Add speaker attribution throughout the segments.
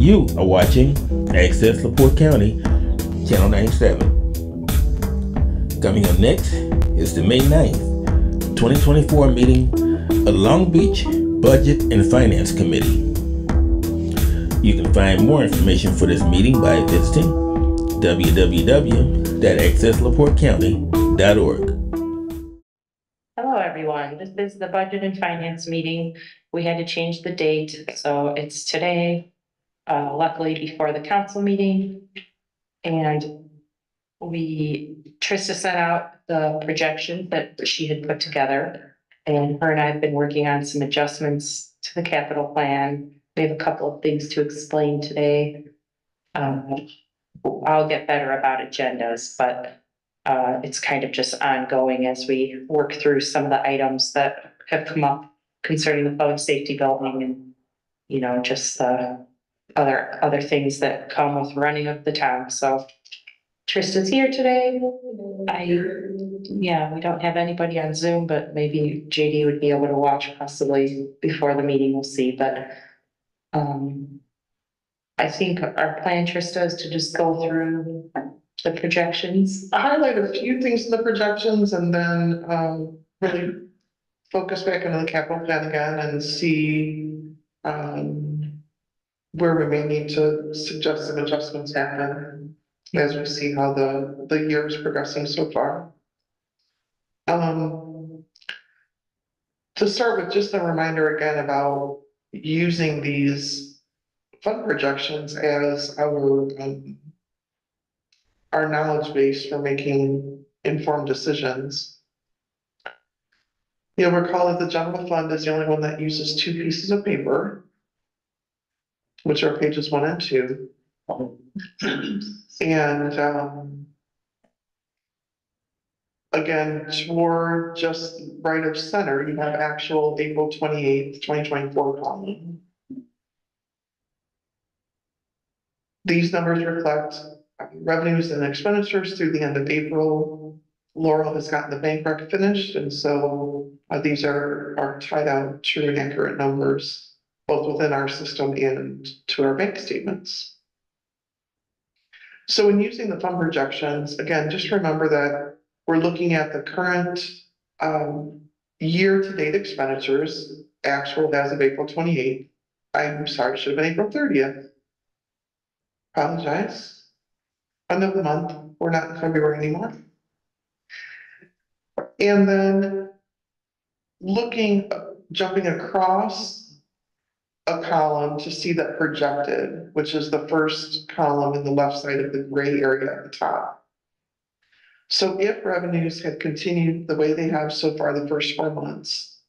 Speaker 1: You are watching Access LaPorte County, Channel 97. Coming up next is the May 9th, 2024 meeting of Long Beach Budget and Finance Committee. You can find more information for this meeting by visiting www.accesslaportecounty.org.
Speaker 2: Hello, everyone. This is the Budget and Finance meeting. We had to change the date, so it's today, luckily before the council meeting. And Trista sent out the projections that she had put together, and her and I have been working on some adjustments to the capital plan. We have a couple of things to explain today. I'll get better about agendas, but it's kind of just ongoing as we work through some of the items that have come up concerning the public safety building and, just other things that come with running of the town. So Trista's here today. We don't have anybody on Zoom, but maybe JD would be able to watch possibly before the meeting. We'll see. But I think our plan, Trista, is to just go through the projections.
Speaker 3: I highlight a few things in the projections and then really focus back into the capital plan again and see where we may need to suggest some adjustments happen as we see how the year is progressing so far. To start with, just a reminder again about using these fund projections as our knowledge base for making informed decisions. You'll recall that the general fund is the only one that uses two pieces of paper, which are pages 1 and 2. And again, toward just right of center, you have actual April 28th, 2024 column. These numbers reflect revenues and expenditures through the end of April. Laurel has gotten the bank rec finished, and so these are tied out true and accurate numbers, both within our system and to our bank statements. So when using the fund projections, again, just remember that we're looking at the current year-to-date expenditures, actual as of April 28th. I'm sorry, it should have been April 30th. Apologize. End of the month, we're not in February anymore. And then jumping across a column to see that projected, which is the first column in the left side of the gray area at the top. So if revenues had continued the way they have so far the first 4 months,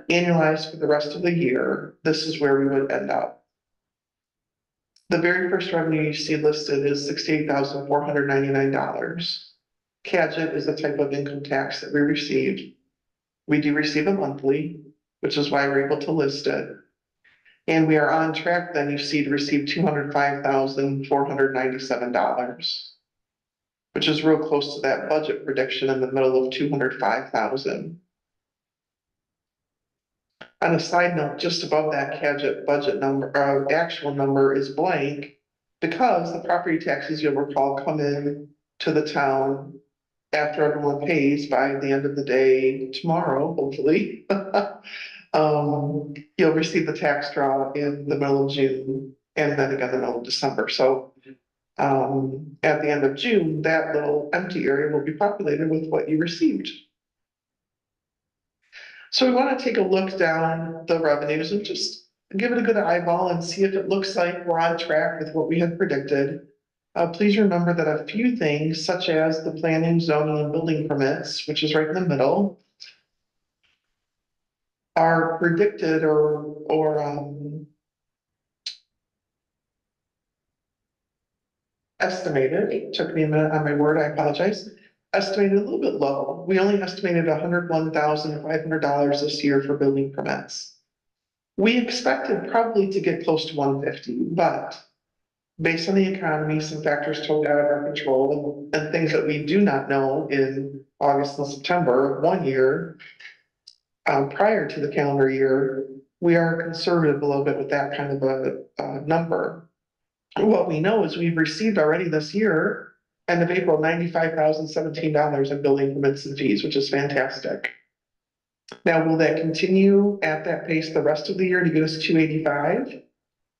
Speaker 3: annualized for the rest of the year, this is where we would end up. The very first revenue you see listed is $68,499. CAGIT is the type of income tax that we receive. We do receive it monthly, which is why we're able to list it. And we are on track then, you see, to receive $205,497, which is real close to that budget prediction in the middle of $205,000. On a side note, just above that CAGIT budget number, actual number is blank because the property taxes, you'll recall, come in to the town after everyone pays by the end of the day tomorrow, hopefully. You'll receive the tax draw in the middle of June and then again the middle of December. So at the end of June, that little empty area will be populated with what you received. So we want to take a look down the revenues and just give it a good eyeball and see if it looks like we're on track with what we had predicted. Please remember that a few things, such as the planning, zoning, and building permits, which is right in the middle, are predicted or estimated. It took me a minute on my word, I apologize. Estimated a little bit low. We only estimated $101,500 this year for building permits. We expected probably to get close to 150, but based on the economy, some factors totally out of our control and things that we do not know in August and September, 1 year, prior to the calendar year, we are conservative a little bit with that kind of a number. What we know is we've received already this year, end of April, $95,017 in building permits and fees, which is fantastic. Now, will that continue at that pace the rest of the year to get us 285?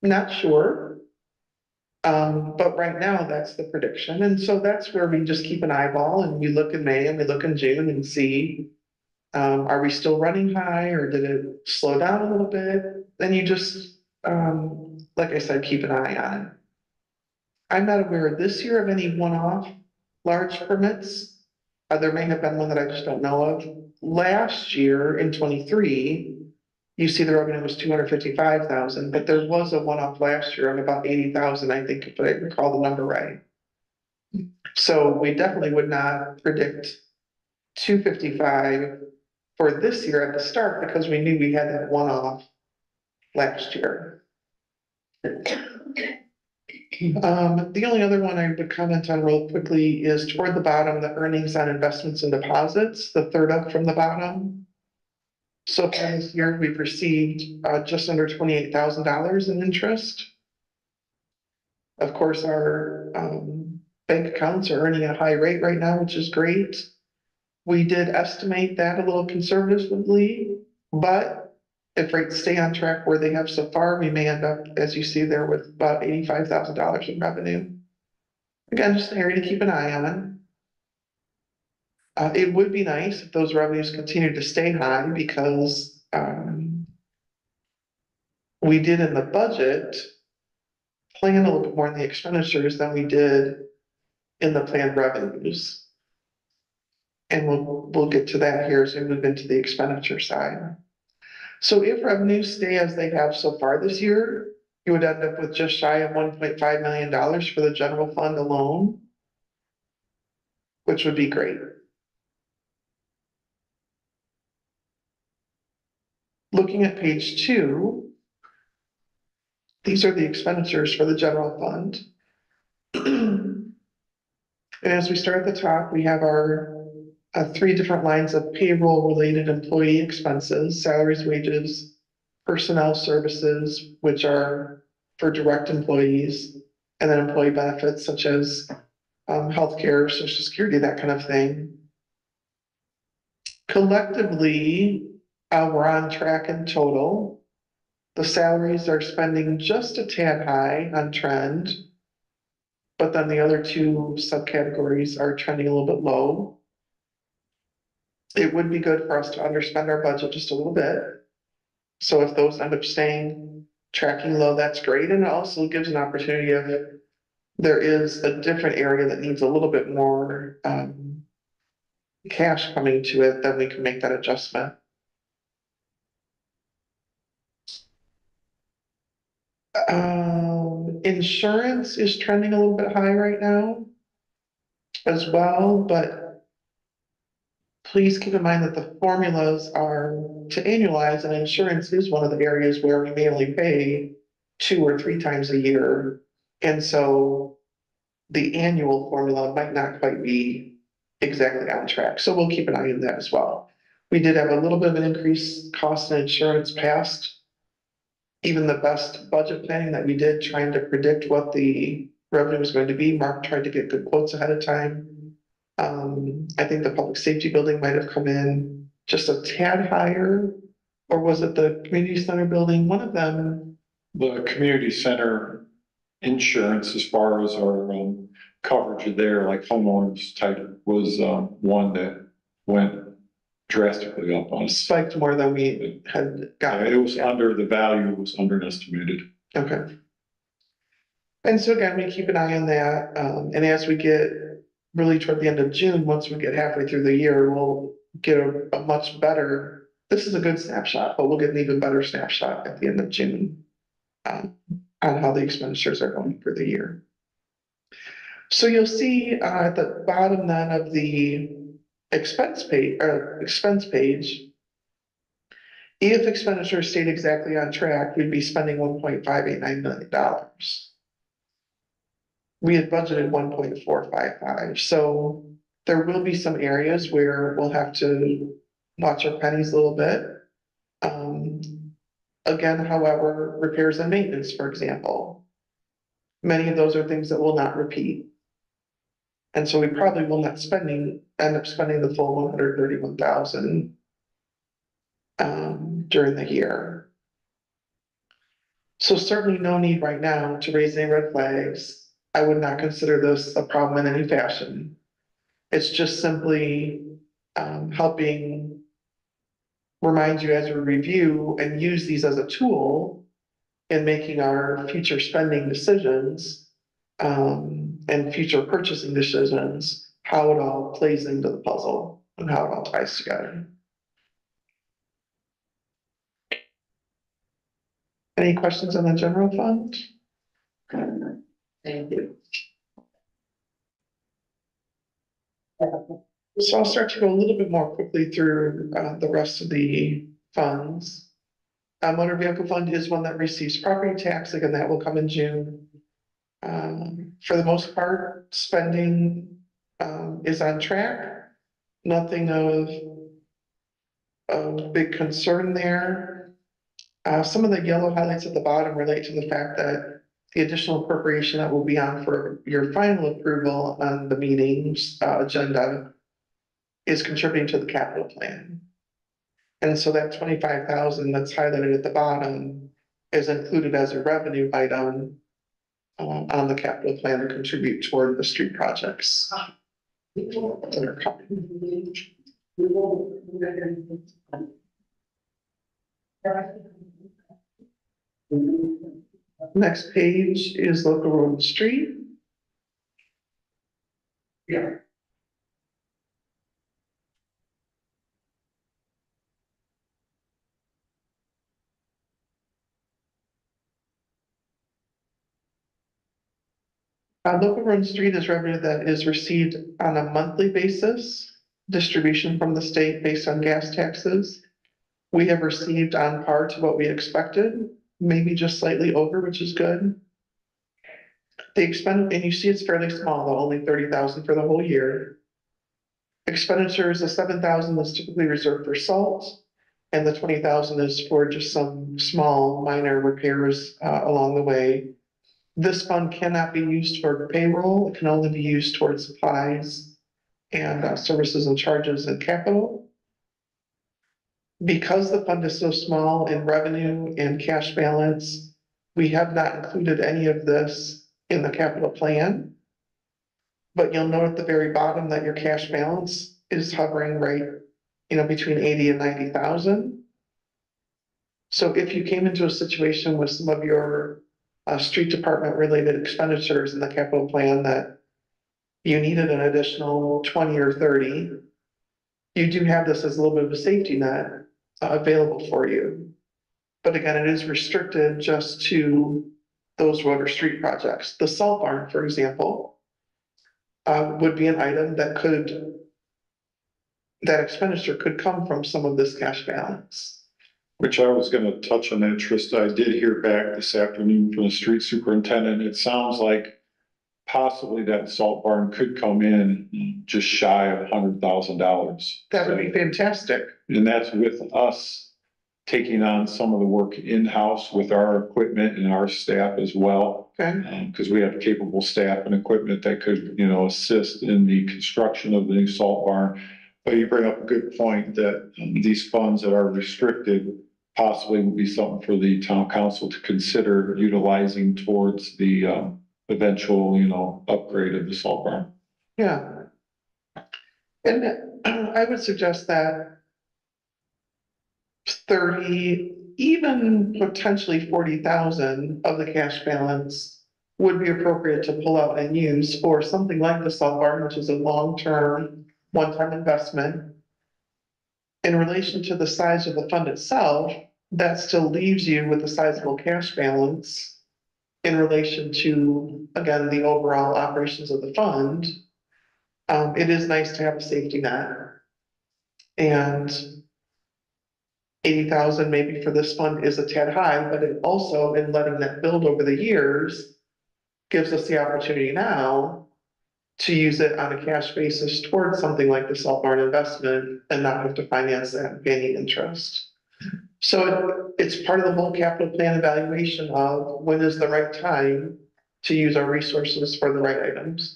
Speaker 3: Not sure. But right now, that's the prediction, and so that's where we just keep an eyeball, and we look in May and we look in June and see. Are we still running high, or did it slow down a little bit? Then you just, like I said, keep an eye on it. I'm not aware this year of any one-off large permits. There may have been one that I just don't know of. Last year in 23, you see the revenue was 255,000, but there was a one-off last year of about 80,000, I think, if I recall the number right. So we definitely would not predict 255 for this year at the start, because we knew we had that one-off last year. The only other one I would comment on real quickly is toward the bottom, the earnings on investments and deposits, the third up from the bottom. So far this year, we've received just under $28,000 in interest. Of course, our bank accounts are earning a high rate right now, which is great. We did estimate that a little conservatively, but if rates stay on track where they have so far, we may end up, as you see there, with about $85,000 in revenue. Again, just an area to keep an eye on. It would be nice if those revenues continue to stay high, because we did in the budget plan a little bit more in the expenditures than we did in the planned revenues. And we'll get to that here as we move into the expenditure side. So if revenues stay as they have so far this year, you would end up with just shy of $1.5 million for the general fund alone, which would be great. Looking at page 2, these are the expenditures for the general fund. And as we start at the top, we have our 3 different lines of payroll-related employee expenses: salaries, wages, personnel services, which are for direct employees, and then employee benefits such as healthcare, Social Security, that kind of thing. Collectively, we're on track in total. The salaries are spending just a tad high on trend, but then the other 2 subcategories are trending a little bit low. It would be good for us to underspend our budget just a little bit. So if those end up staying tracking low, that's great. And it also gives an opportunity if there is a different area that needs a little bit more cash coming to it, then we can make that adjustment. Insurance is trending a little bit high right now as well, but please keep in mind that the formulas are to annualize, and insurance is one of the areas where we may only pay 2 or 3 times a year. And so the annual formula might not quite be exactly on track. So we'll keep an eye on that as well. We did have a little bit of an increased cost in insurance past even the best budget planning that we did, trying to predict what the revenue was going to be. Mark tried to get good quotes ahead of time. I think the public safety building might have come in just a tad higher, or was it the community center building? One of them.
Speaker 4: The community center insurance, as far as our coverage there, like homeowners type, was one that went drastically up on us.
Speaker 3: Spiked more than we had gotten.
Speaker 4: It was under, the value was underestimated.
Speaker 3: Okay. And so again, we keep an eye on that. And as we get really toward the end of June, once we get halfway through the year, we'll get a much better, this is a good snapshot, but we'll get an even better snapshot at the end of June on how the expenditures are going for the year. So you'll see at the bottom then of the expense page, if expenditures stayed exactly on track, we'd be spending $1.589 million. We had budgeted 1.455. So there will be some areas where we'll have to watch our pennies a little bit. Again, however, repairs and maintenance, for example, Many of those are things that will not repeat. And so we probably will not end up spending the full 131,000 during the year. So certainly no need right now to raise any red flags. I would not consider this a problem in any fashion. It's just simply helping remind you as we review and use these as a tool in making our future spending decisions and future purchasing decisions, how it all plays into the puzzle and how it all ties together. Any questions on the general fund?
Speaker 2: Thank you.
Speaker 3: So I'll start to go a little bit more quickly through the rest of the funds. Motor vehicle fund is one that receives property tax. Again, that will come in June. For the most part, spending is on track. Nothing of big concern there. Some of the yellow highlights at the bottom relate to the fact that the additional appropriation that will be on for your final approval on the meeting's agenda is contributing to the capital plan. And so that 25,000 that's highlighted at the bottom is included as a revenue item on the capital plan to contribute toward the street projects that are coming. Next page is local road and street. Yeah. Local road and street is revenue that is received on a monthly basis, distribution from the state based on gas taxes. We have received on par to what we expected, maybe just slightly over, which is good. The expense, and you see it's fairly small, though, only 30,000 for the whole year. Expenditures, the 7,000 is typically reserved for salt, and the 20,000 is for just some small minor repairs along the way. This fund cannot be used for payroll. It can only be used towards supplies and services and charges and capital. Because the fund is so small in revenue and cash balance, we have not included any of this in the capital plan. But you'll note at the very bottom that your cash balance is hovering right, between 80 and 90,000. So if you came into a situation with some of your street department related expenditures in the capital plan that you needed an additional 20 or 30, you do have this as a little bit of a safety net available for you. But again, it is restricted just to those road or street projects. The salt barn, for example, would be an item that expenditure could come from some of this cash balance.
Speaker 4: Which I was gonna touch on that, Trista. I did hear back this afternoon from the street superintendent. It sounds like possibly that salt barn could come in just shy of $100,000.
Speaker 3: That would be fantastic.
Speaker 4: And that's with us taking on some of the work in-house with our equipment and our staff as well.
Speaker 3: Okay.
Speaker 4: Because we have capable staff and equipment that could, assist in the construction of the new salt barn. But you bring up a good point that these funds that are restricted possibly would be something for the town council to consider utilizing towards the eventual, upgrade of the salt barn.
Speaker 3: Yeah. And I would suggest that 30, even potentially 40,000 of the cash balance would be appropriate to pull out and use for something like the salt barn, which is a long-term, one-time investment. In relation to the size of the fund itself, that still leaves you with a sizable cash balance in relation to, again, the overall operations of the fund. It is nice to have a safety net. And 80,000 maybe for this fund is a tad high, but it also, in letting that build over the years, gives us the opportunity now to use it on a cash basis towards something like the salt barn investment and not have to finance that and pay any interest. So it's part of the whole capital plan evaluation of when is the right time to use our resources for the right items.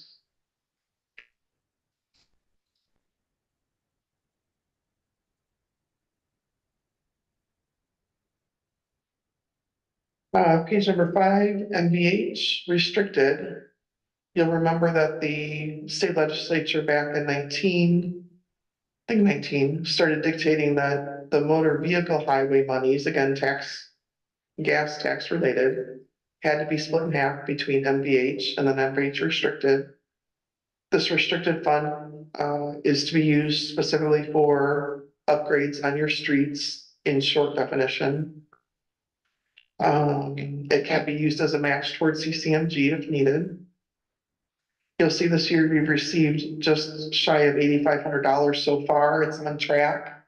Speaker 3: Page number 5, MVH restricted. You'll remember that the state legislature back in 19 started dictating that the motor vehicle highway monies, again, gas tax related, had to be split in half between MVH and then MVH restricted. This restricted fund is to be used specifically for upgrades on your streets in short definition. It can be used as a match towards CCMG if needed. You'll see this year we've received just shy of $8,500 so far. It's on track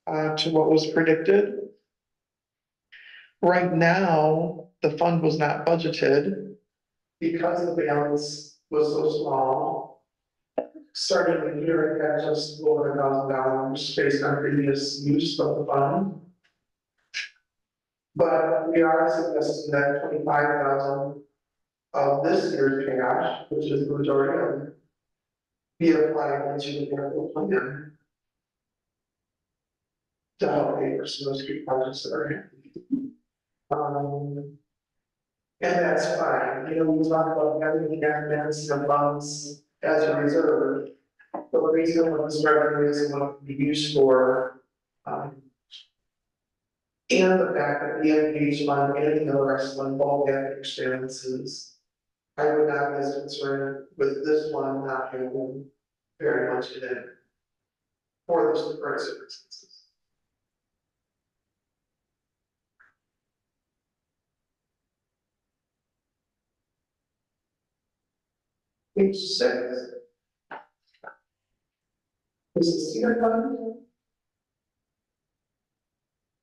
Speaker 3: to what was predicted. Right now, the fund was not budgeted because the balance was so small. Starting the year, it had just over $1,000 based on previous use of the fund. But we are suggesting that 25,000 of this year's cash, which is the majority of it, be applied into the capital plan to help pay for some of those street projects that are happening. And that's fine, you know, we talk about having the advance of funds as a reserve, but the reason what this revenue is and what it can be used for, and the fact that the MPH fund and the rest of all that experiences, I would not be as concerned with this one not having very much in it for the current circumstances. Page 6. This is senior fund.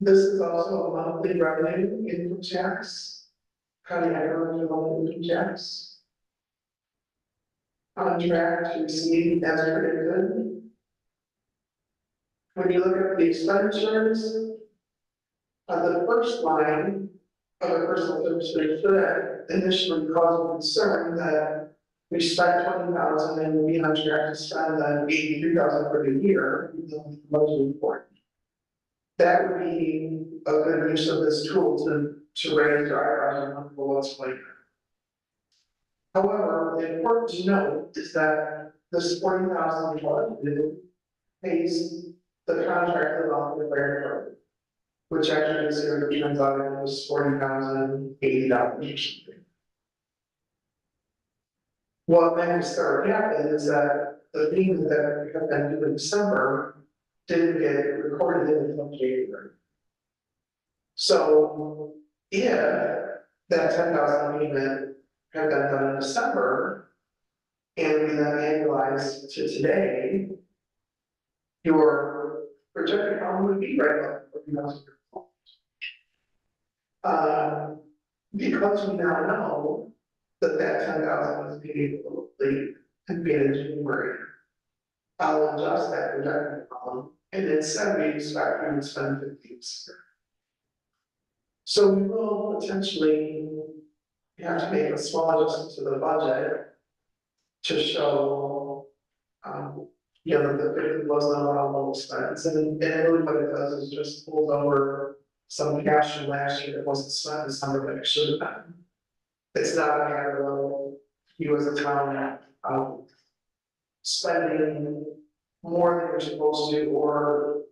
Speaker 3: This is also a monthly revenue income tax, county agricultural income tax. On track to receive as predicted. When you look at the expenditures, the first line of the personal services should initially cause concern that we spent 20,000 and we on track to spend 83,000 for the year, most important. That would be a good use of this tool to raise our for what's going. However, important to note is that this 40,000 budget pays the contract along with fire department, which actually this year turns out it was $40,080 or something. What then started happening is that the things that we have been doing in December didn't get recorded until January. So if that 10,000 payment had been done in December, and we then annualized to today, your projected income would be right about $40,000. Because we now know that 10,000 was paid late and paid in January, I'll adjust that projected column, and instead we expect we would spend 50%. So we will potentially have to make a small adjustment to the budget to show, you know, that it was not a level expense, and really what it does is just pulls over some cash from last year that wasn't spent this summer that it should have been. It's not a matter of you as a town spending more than you're supposed to, or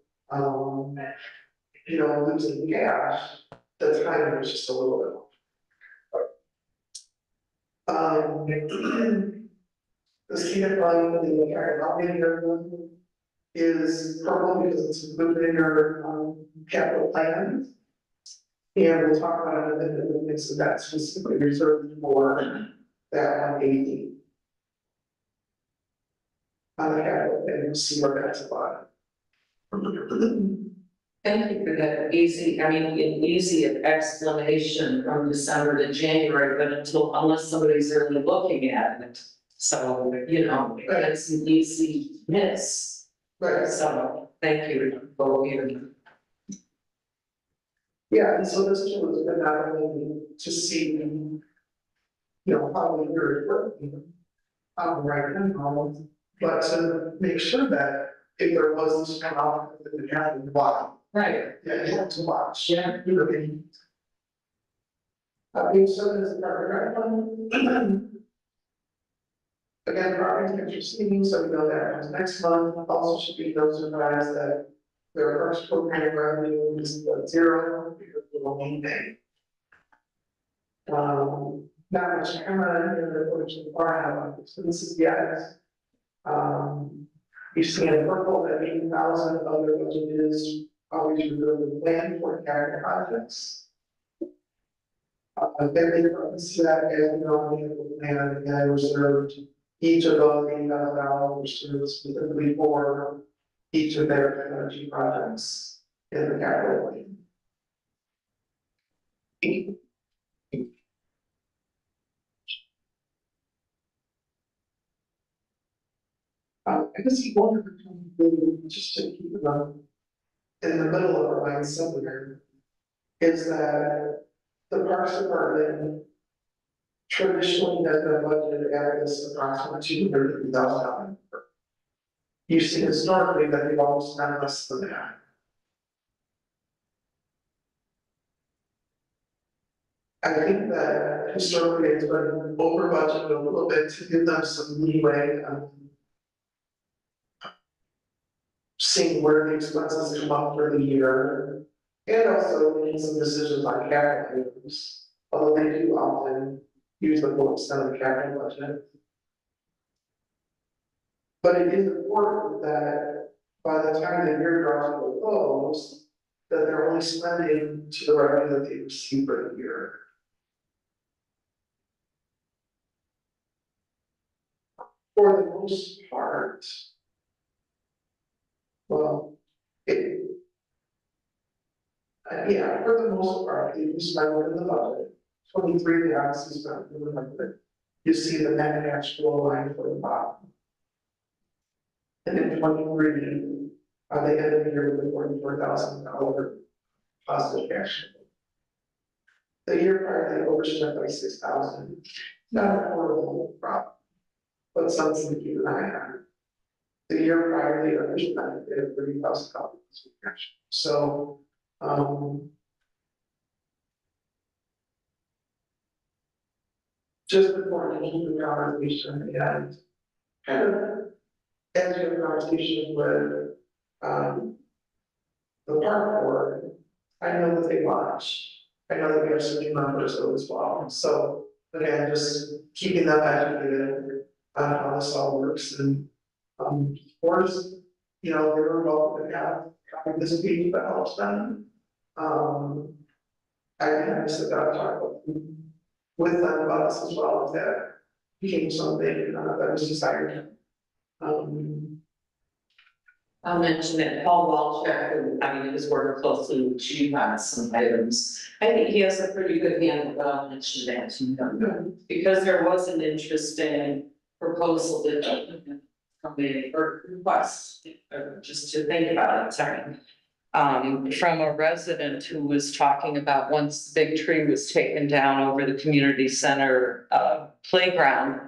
Speaker 3: you know, losing cash. The timing is just a little bit off. The senior fund, the area is purple because it's included in your capital plan. And we'll talk about it in the mix of that specifically reserved for that 180. On the capital plan, you'll see where that's about.
Speaker 5: Thank you for that easy, an easy explanation from December to January, but unless somebody's really looking at it. So, you know, it's an easy miss.
Speaker 3: Right.
Speaker 5: So, thank you for you.
Speaker 3: Yeah, and so this tool has been not only to see probably very quickly. Right now, but to make sure that if there was this conflict, that we had to watch.
Speaker 5: Right,
Speaker 3: Yeah, you have to watch.
Speaker 5: yeah.
Speaker 3: You know, being served as a partner, right? Again, property tax receiving, so we know that comes next month, also should be no surprise that their first program revenue is zero because of the main day. Not much camera in the footage of the bar, however, so this is the items. You see in purple that 80,000 other budget is always reserved the plan for capital projects. There is that as you know, we have a plan and I reserved each of those $80,000 specifically for each of their energy projects in the capital plan. I guess one of the just to keep them in the middle of our line somewhere is that the Parks Department traditionally has been budgeted at this approximately $250,000. You see historically that they've always spent less than that. I think that historically it's been over budgeted a little bit to give them some leeway on seeing where the expenses come up for the year. And also making some decisions on capital items, although they do often use the full extent of the capital budget. But it is important that by the time the year draws to a close, that they're only spending to the revenue that they receive for the year. For the most part, well, yeah, for the most part, they do spend within the budget. 23, they obviously spent within the budget. You see the net cash flow line for the bottom. And in 23, they ended the year with $44,000 positive cash flow. The year prior, they overspent by 6,000. Not a horrible problem, but something to keep an eye on. The year prior, they underspent, they had $30,000 cash. So, just before we keep the conversation and kind of as you have conversations with the park board, I know that they watch. I know that we have some new members as well. So again, just keeping them educated on how this all works and of course, they're welcome to have this meeting that helps them. I can sit down and talk with them about this as well, if that became something that was desired.
Speaker 5: I'll mention that Paul Walchuk, he was working closely with you on some items. I think he has a pretty good handle, but I'll mention that to him. Because there was an interesting proposal that or request, just to think about it, sorry. From a resident who was talking about once the big tree was taken down over the community center playground.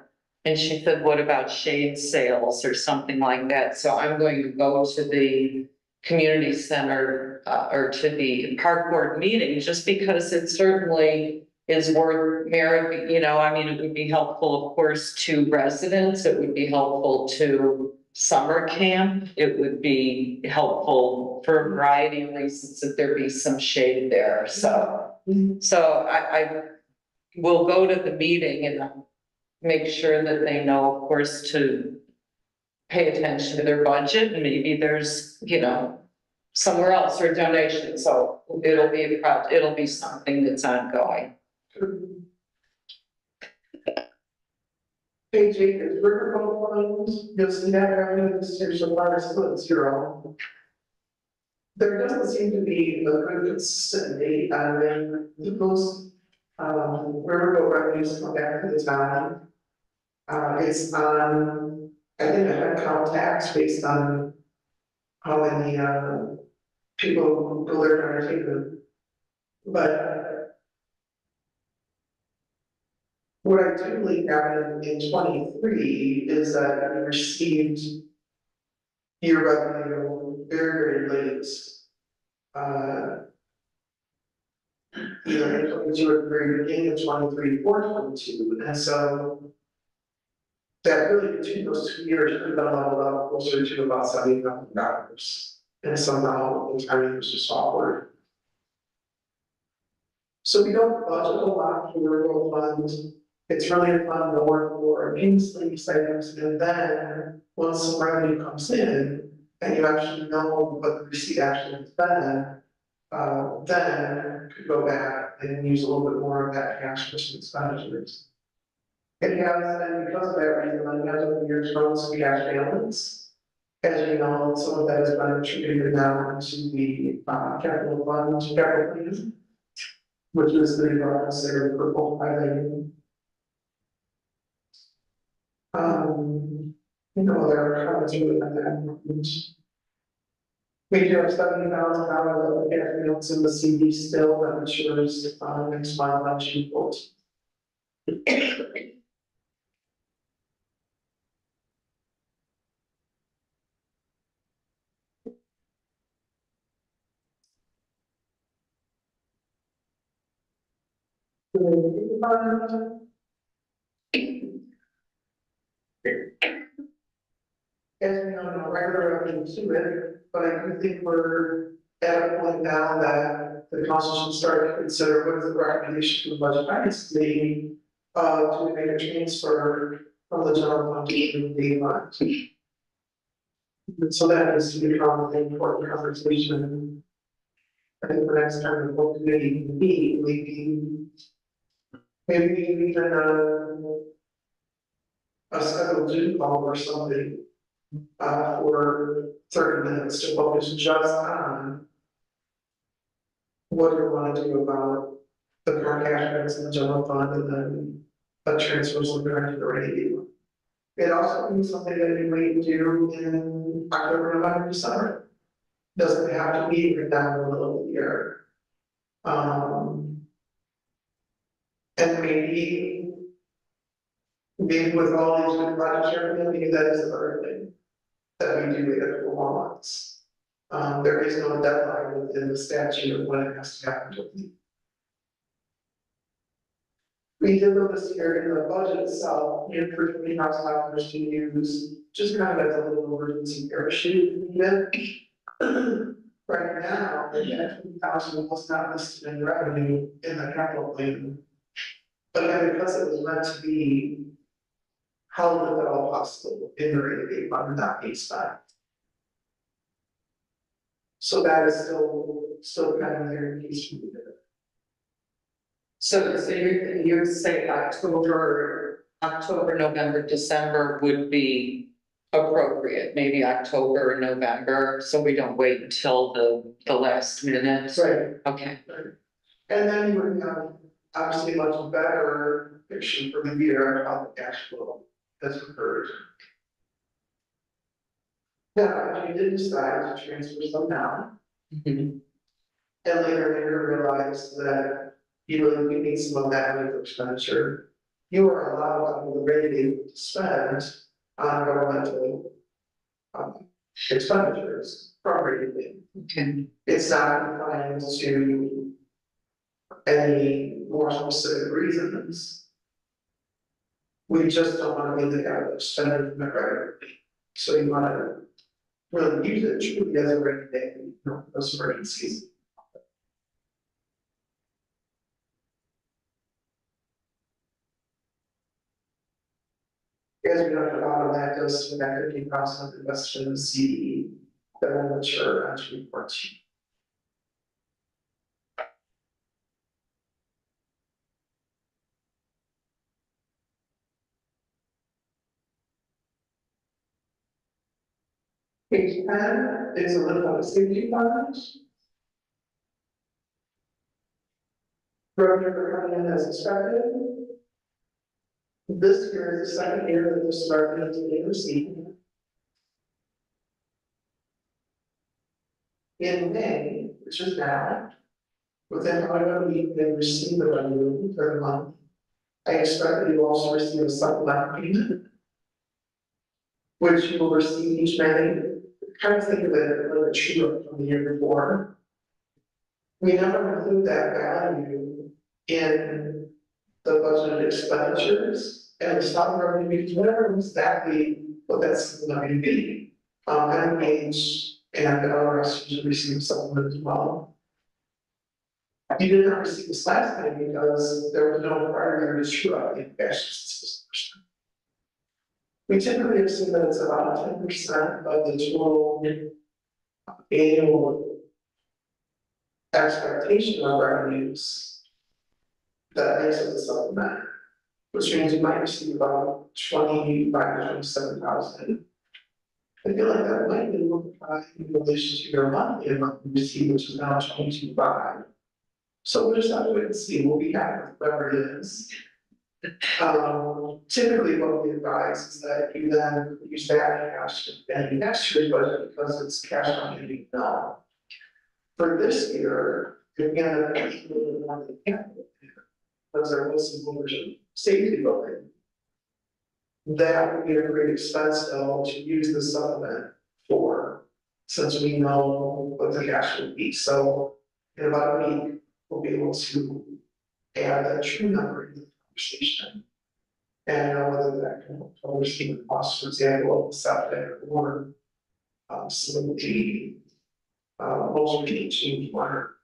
Speaker 5: And she said, what about shade sales or something like that? So I'm going to go to the community center or to the park board meeting, just because it certainly is worth merit. It would be helpful, of course, to residents. It would be helpful to summer camp. It would be helpful for a variety of reasons that there be some shade there. So I will go to the meeting and make sure that they know, of course, to pay attention to their budget, and maybe there's, somewhere else or donation. So it'll be something that's ongoing.
Speaker 3: Page 8 is riverboat loans. You'll see that revenue this year so far is still at 0. There doesn't seem to be a good consistent date on when those riverboat revenues come back to the town. It's on, I think, a head count tax based on how many people go there to entertainment. But What I do believe happened in 23 is that we received year revenue very, very late. Uh, Either in 22 or the very beginning of 23 or 22, and so that really between those 2 years, we've been leveled up closer to about $70,000. And somehow the timing was just awkward. So we don't budget a lot for rural funds. It's really fun more for miscellaneous items, and then once some revenue comes in, and you actually know what the receipt actually has been, then could go back and use a little bit more of that cash for some expenditures. It has, and because of that reason, then has over the years grown some cash balance. As you know, some of that has been attributed now into the capital fund, capital plan, which is the considered for both highlighting. There are comments with that. We do have $70,000 of cash balance in the CD still that matures next month on June 14th. As we know, no regular revenue to it, but I do think we're at a point now that the council should start to consider what is the recommendation from the budget finance committee to make a transfer from the general fund to the fund. And so that is to become an important conversation. I think the next time the full committee can meet, maybe we can a scheduled Zoom call or something for 30 minutes to focus just on what we want to do about the current cash balance in the general fund and then a transfer from the current to the rainy. It also means something that we might do in October, November, December. Doesn't have to be written down in the middle of the year. And maybe with all these good projects, maybe that is the other thing that we do in a couple more months. There is no deadline within the statute of when it has to happen. We did this year in the budget itself, we had for $20,000 to use, just kind of as a little emergency parachute. Right now, that $20,000 was not listed in revenue in the capital plan. But then because it was meant to be held if at all possible in the rainy day fund, not being spent. So that is still kind of there in case you need it.
Speaker 5: So you're saying October, November, December would be appropriate, maybe October or November, so we don't wait until the last minute.
Speaker 3: Right.
Speaker 5: Okay.
Speaker 3: And then you would have obviously a much better picture for the year of how the cash flow has occurred. Now, if you did decide to transfer some now, and later realize that you really need some of that money for expenditure, you are allowed under the rating to spend on governmental expenditures from rating.
Speaker 5: Okay.
Speaker 3: It's not confined to any more specific reasons. We just don't want to be the guy that spend it regularly. So you want to really use it truly as a rainy day, those emergencies. As we know, a lot of that goes to that 50,000 invested in the CD that will mature on June 14th. Page 10 is a little of safety funds. Revenue are coming in as expected. This year is the second year that this revenue is being received. In May, which is now, within about a week, they receive the revenue for the month. I expect that you also receive a supplemental payment, which you will receive each May. Kind of think of it like a true from the year before. We never include that value in the budgeted expenditures and the stock revenue, because we never know exactly what that's going to be. NIH and LRS usually receive supplement as well. You did not receive this last time because there was no prior year to true up in cash. We typically assume that it's about 10% of the total annual expectation of revenues that makes it a supplement, which means you might receive about 25 to 27,000. I feel like that might be a little high in relation to your monthly amount you receive, which is now 22.5. So we'll just have to wait and see. We'll be happy with whatever it is. Typically what we advise is that you then use that cash in next year's budget because it's cash on hand now. For this year, you're gonna actually want to capital because there was some version safety building. That would be a great expense though to use the supplement for, since we know what the cash will be. So in about a week, we'll be able to add a true number in the conversation. And know whether that can help oversee the cost, for example, of the septic or some of the most teaching water.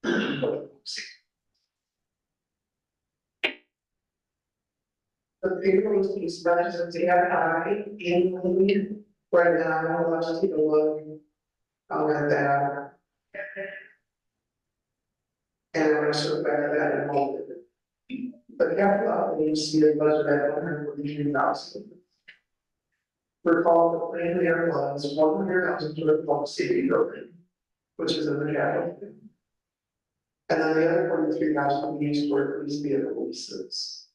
Speaker 3: The payroll is being spent as they have high annually. Right now, let's take a look at that. And I'm going to sort of back that in a moment. The capital outlay you see a budget at 143,000. Recall the plan there was 100,000 to the public safety building, which is in the capital. And then the other 43,000 we used for police vehicle leases.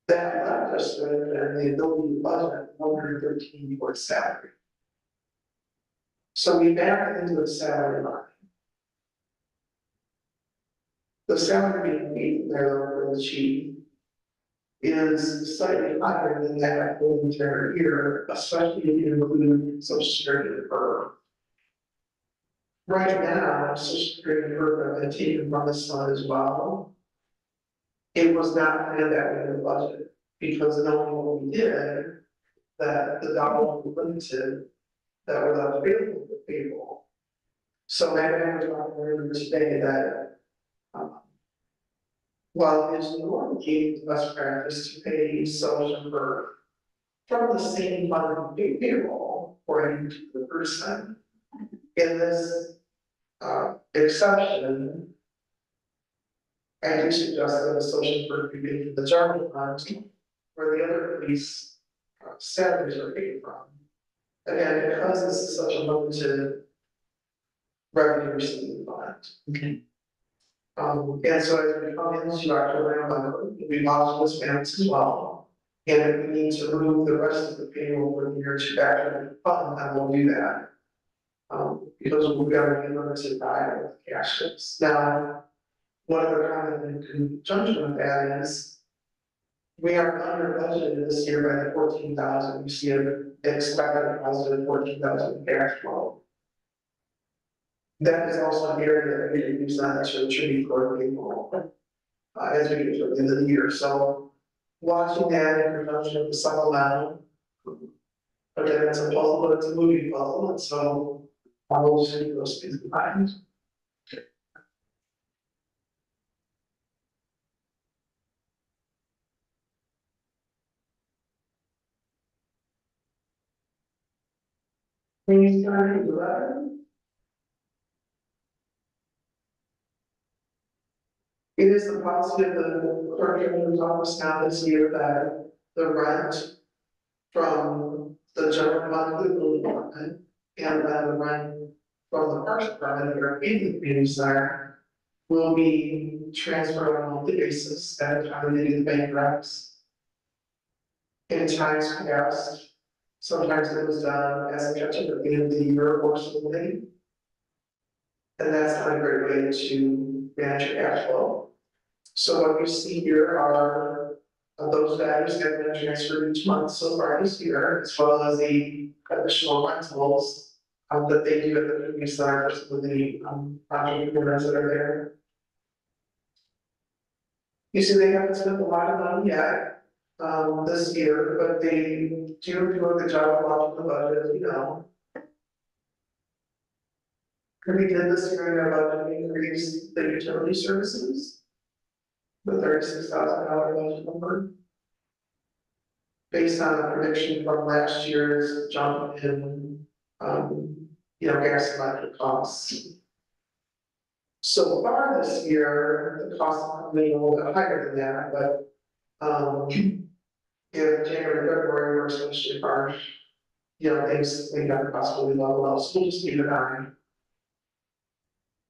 Speaker 3: That left us with the ability to budget 113 for salary. So we backed into the salary line. The salary being paid there for the chief is slightly higher than that for the entire year, especially if you include social security and PERF. Right now, social security and PERF have been taken from this fund as well. It was not planned that way in the budget because knowing what we did, that the dollar was limited, that were left available for people. So I was talking earlier today that while it is normally best practice to pay social for from the same fund payroll according to the person, in this exception, I do suggest that the social for be paid from the general fund where the other police salaries are paid from. Again, because this is such a limited revenue receiving fund.
Speaker 5: Okay.
Speaker 3: And so as we come into October, November, we model this balance as well. And if we need to remove the rest of the payroll for the year to back into the fund, then we'll do that. Because we've got to be limited by with cash flows. Now, one other comment in conjunction with that is we are under budgeted this year by the 14,000. We see an expected positive 14,000 cash flow. That is also an area that we can use that to attribute for people as we get to the end of the year. So watching that in conjunction with the supplemental, again, it's a puzzle, but it's a moving puzzle, and so I will see those things behind. When you start to learn, it is the policy of the clerk treasurer's office now this year that the rent from the general fund to the building department and then the rent from the parks department that are in the community center will be transferred on a monthly basis at a time they do the bank recs. In times past, sometimes it was done as a catch up at the end of the year or something. And that's not a great way to manage your cash flow. So what you see here are those values that have been transferred each month so far this year, as well as the additional rentals that they do at the community centers with the entrepreneurs that are there. You see, they haven't spent a lot of money yet this year, but they do a good job of watching the budget, you know. We did this during our budget increase the utility services, the $36,000 budget number, based on a prediction from last year's jump in, gas and electric costs. So far this year, the costs are coming a little bit higher than that, but, if January, February were especially harsh, things may not possibly level out, so we'll just keep an eye.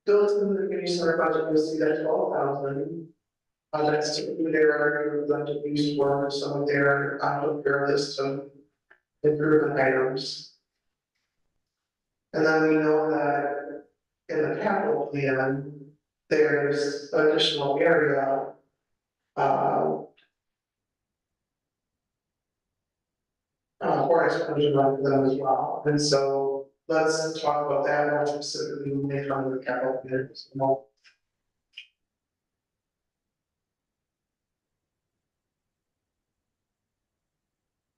Speaker 3: Built in the community center budget, you'll see that 12,000. That's typically their budget used for some of their repair list of improvement items. And then we know that in the capital plan, there's additional area for explosion for them as well. And so let's talk about that more specifically when they come to the capital plan.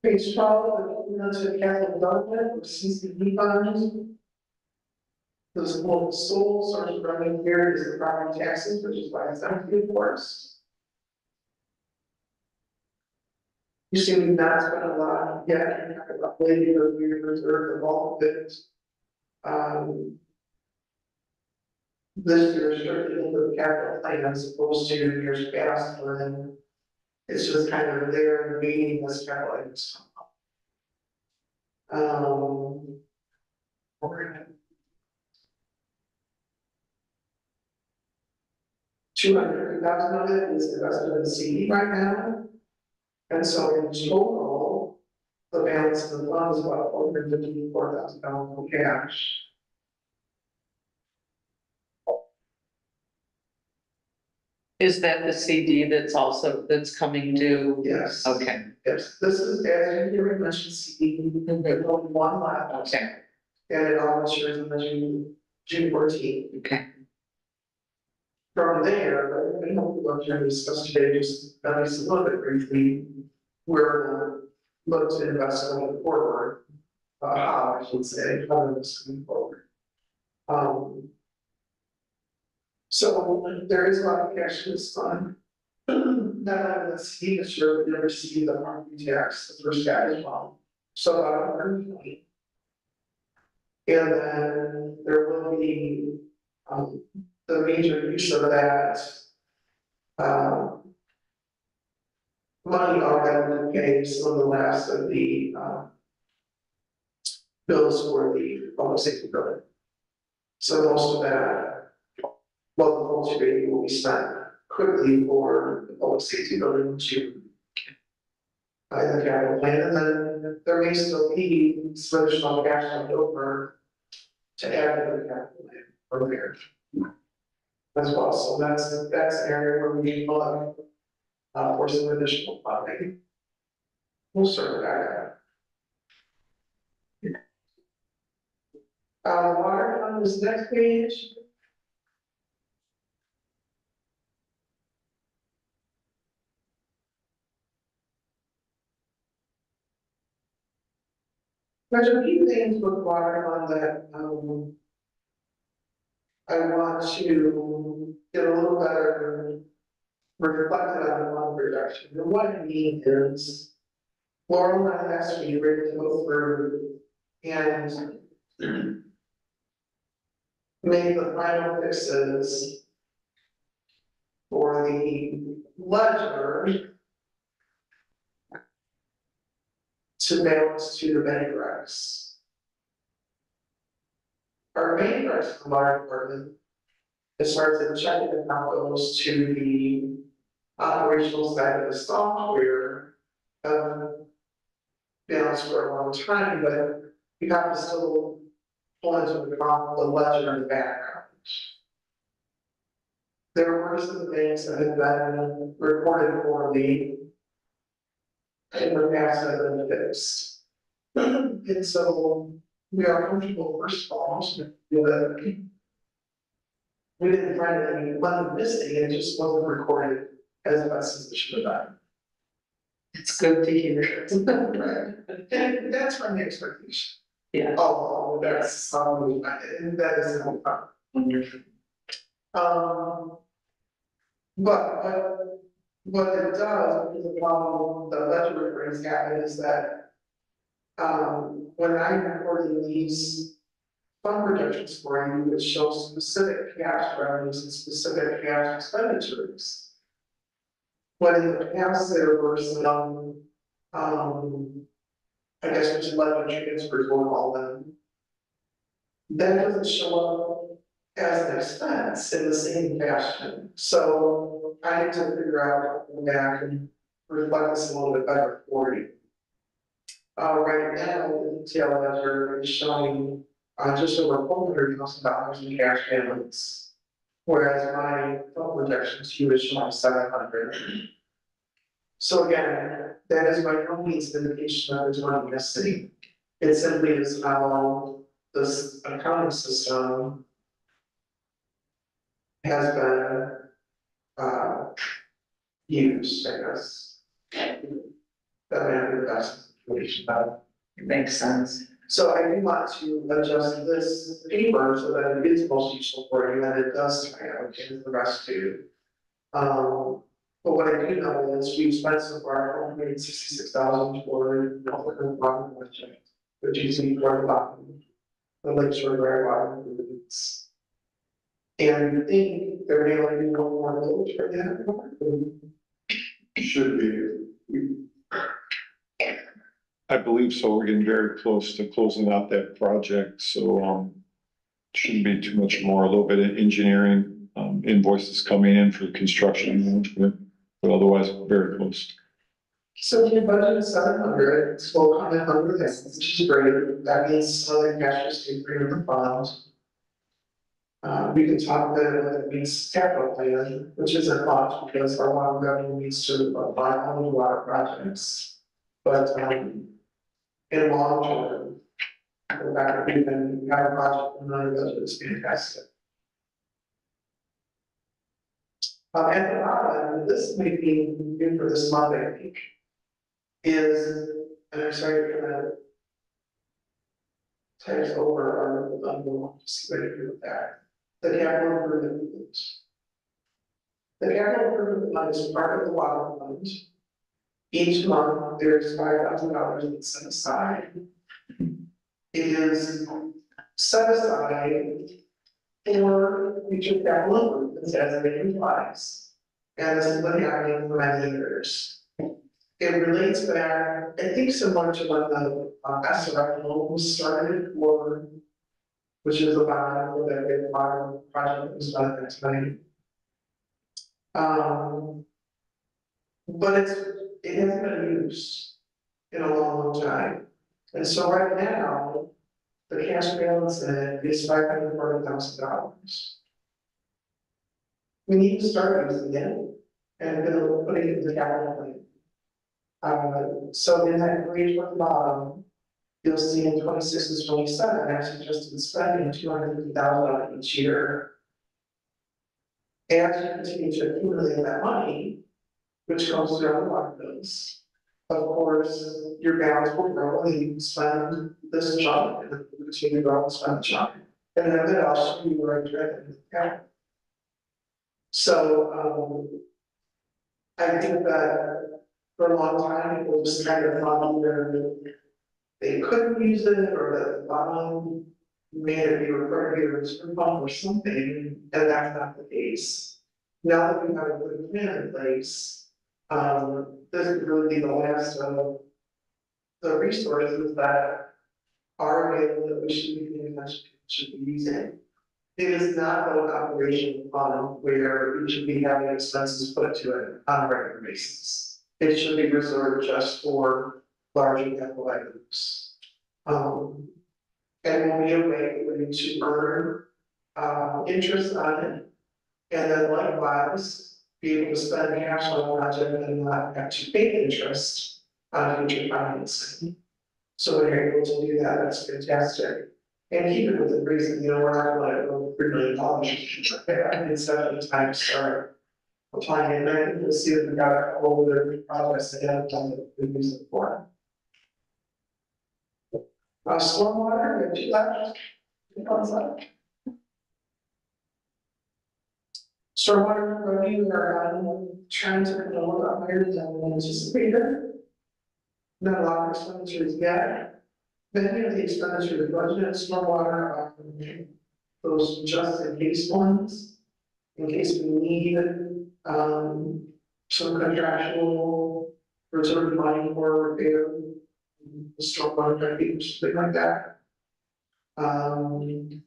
Speaker 3: Page 12, the capital development, or CCD funds. The sole source of revenue here is the property taxes, which is why it's empty, of course. You see, we've not spent a lot yet, we have about maybe the year reserve of all of it. This year strictly into the capital plan as opposed to years past when it's just kind of there meeting this capital items. $200,000 of it is invested in CD right now. And so in total, the balance of the fund is about $454,000 in cash.
Speaker 5: Is that the CD that's coming due?
Speaker 3: Yes.
Speaker 5: Okay,
Speaker 3: Yes, this is, as you mentioned, CD, there's only one left.
Speaker 5: okay,
Speaker 3: And it all matures in June 14th.
Speaker 5: okay.
Speaker 3: From there, I hope we're going to discuss today, just at least a little bit briefly, we're looking to invest going forward. How I should say, how to invest going forward. So there is a lot of cash in this fund. Not only the CD this year, we never see the property tax, the first guy as well. So about 120. And then there will be the major use of that money already paid some of the last of the bills for the public safety building. So most of that, well, the whole trade will be spent quickly for the public safety building to buy the capital plan, and then there may still be some additional cash left over to add to the capital plan from there as well. So that's an area where we look for some additional funding. We'll circle back. Water on this next page. There's a few things with water on that I want to get a little better reflected on the one reduction. And what I mean is, Laurel and I asked you to go through and make the final fixes for the ledger to balance to the bank recs. Our main recs from our department, as far as the checking account goes to the operational side of the software, balance for a long time, but you have to still pull into account the ledger in the background. there were some things that had been reported for me in the past that have been fixed. And so we are comfortable, first of all, that we didn't find any money missing, it just wasn't recorded as best as it should have been.
Speaker 2: It's good to hear.
Speaker 3: Right. And that's my expectation.
Speaker 2: Yeah.
Speaker 3: Oh, that's, and that is,
Speaker 2: Wonderful.
Speaker 3: but what it does, is the problem, the budget brings out is that, when I'm recording these fund projections for you, it shows specific cash revenues and specific cash expenditures. When in the past there were some, I guess which eleven transfers we'll call them. That doesn't show up as an expense in the same fashion, so I need to figure out, go back and reflect this a little bit better for you. Right now, the detail ledger is showing, just over $400,000 in cash balance. Whereas my fund projections, you is showing 700. So again, that is by no means an indication that there's money missing. It simply is how this accounting system has been, used, I guess. That may be the best situation, but.
Speaker 2: It makes sense.
Speaker 3: So I do want to adjust this paper so that it is most useful for you and it does tie out into the rest too. But what I do know is we've spent so far $166,000 for the public bottom project, which is the bottom, the lakes are very bottom of the roots. And I think there may only be one more village for that.
Speaker 4: Should be. I believe so. We're getting very close to closing out that project, so, shouldn't be too much more. A little bit of engineering, invoices coming in for construction management, but otherwise very close.
Speaker 3: So your budget is 700, so we'll come in under this, which is great. That means selling cash is to bring in the fund. We can talk about what it means capital plan, which isn't much because our water revenue needs to buy all the water projects. But, in long term, the fact that we can have a project in our budget is fantastic. At the bottom, this may be good for this month, I think, is, and I'm sorry for that. Text over on the just ready to do with that. The capital improvement fund. The capital improvement fund is part of the water fund. Each month, there's $5,000 that's set aside. It is set aside for future capital improvements as it implies. And this has been happening for many years. It relates back, I think, similar to when the SRF loan was started for, which is a bond for that big water project that was done at that time. But it hasn't been used in a long time. And so right now, the cash balance in it is $540,000. We need to start using it and putting it in the capital plan. So in that grade at the bottom, you'll see in 26 and 27, I suggested spending $250,000 each year. As you continue to accumulate that money, which comes through the water bills, of course, your balance will grow and you spend this chunk and continue to grow and spend the chunk. And then it also be right directly in the account. So, I think that for a long time, people just kind of thought either they couldn't use it or that the bond made it be referred to as a fund or something, and that's not the case. Now that we have a good plan in place, this would really be the last of the resources that are available that we should be paying attention to, should be using. It is not an operation fund where we should be having expenses put to it on a regular basis. It should be reserved just for larger capital items. And will be a way for you to earn interest on it And then likewise, be able to spend cash on a project and not have to pay interest on future financing. So when you're able to do that, that's fantastic. And keep it within reason, we're not gonna go $3 million. I mean, it's definitely time to start applying it, and we'll see if we got a whole different projects that have done that we use it for. Stormwater, have you left? What's that? Stormwater revenue are trends are a little bit higher than anticipated. Not a lot of expenditures yet. Many of the expenditures budgeted stormwater are those just in case ones, in case we need some contractual reserve money for repair, stormwater or something like that. And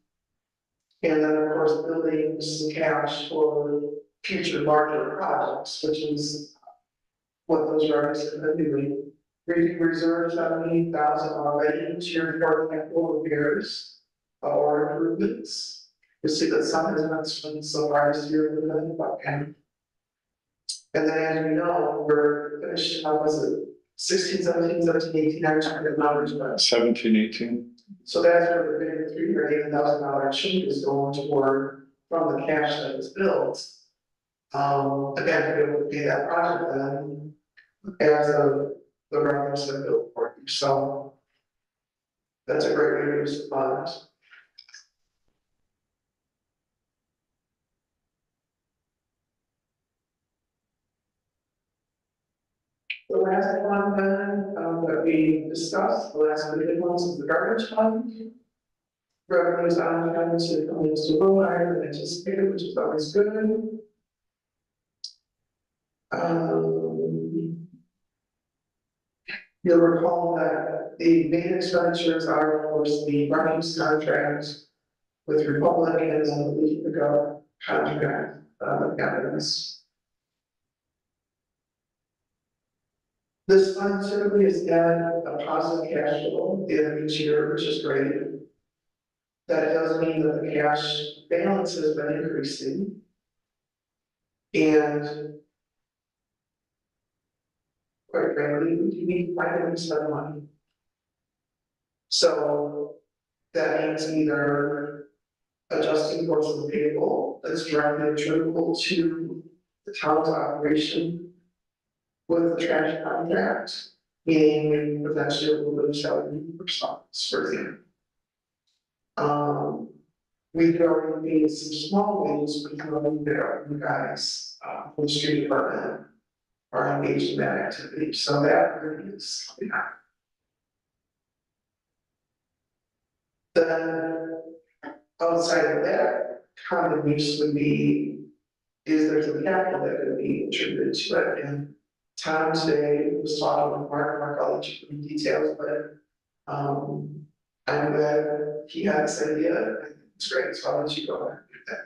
Speaker 3: then of course building some cash for future larger projects, which is what those revenues are doing. Reserve 70,000 already to your capital repairs or improvements. You see that some has been spent so far this year with the bucket. And then as we know, we're finishing up, was it 16, 17, 17, 18, I can't remember numbers, but
Speaker 4: 17, 18.
Speaker 3: so that's where the big $380,000 chunk is going toward from the cash that was built. Again, to be able to pay that project then as the revenues have built for you. So that's a great way to use the funds. The last one then that we discussed, the last big ones is the garbage fund. Revenues on hand to come into a little higher than anticipated, which is always good. You'll recall that the main expenditures are, of course, the refuse contracts with Republic and then the leaf pickup contract, cabinets. This fund typically is at a positive cash flow at the end of each year, which is great. That does mean that the cash balance has been increasing. And quite frankly, we do need to finally spend money. So that means either adjusting course of the payable that's directly attributable to the town's operation with the trash contract, meaning potentially a little bit of salary response, for example. We've already made some small wins with you guys from the street department are engaged in that activity. So that really is, Then outside of that, common use would be, is there some capital that could be attributed to it? And Tom today was talking with Mark, I'll let you in details, but I'm glad he had this idea. I think it's great, so I'll let you go ahead and do that.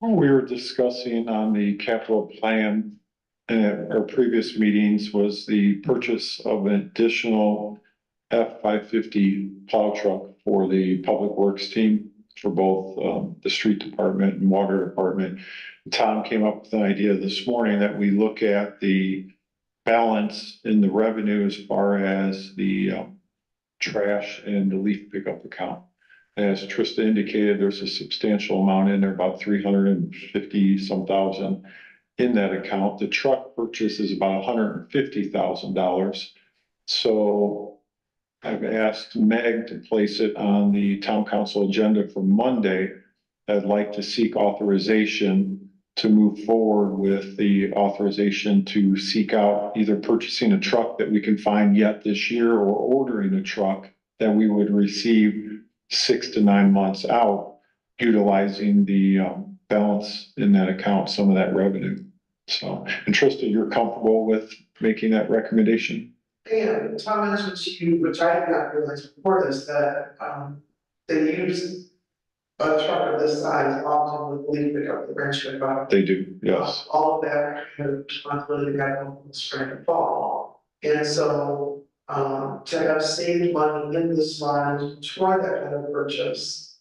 Speaker 4: We were discussing on the capital plan in our previous meetings was the purchase of an additional F-550 plow truck for the public works team for both the street department and water department. Tom came up with an idea this morning that we look at the balance in the revenue as far as the trash and the leaf pickup account. As Trista indicated, there's a substantial amount in there, about 350 some thousand in that account. The truck purchase is about $150,000. So I've asked Meg to place it on the town council agenda for Monday. I'd like to seek authorization to move forward with the authorization to seek out either purchasing a truck that we can find yet this year or ordering a truck that we would receive 6 to 9 months out, utilizing the balance in that account, some of that revenue. So, and Trista, you're comfortable with making that recommendation?
Speaker 3: And Tom mentioned to you, which I did not realize before this, that they use a truck of this size often with leaf pickup, the branch pickup.
Speaker 4: They do, yes.
Speaker 3: All of that kind of responsibility got in the spring and fall. And so to have saved money in this fund toward that kind of purchase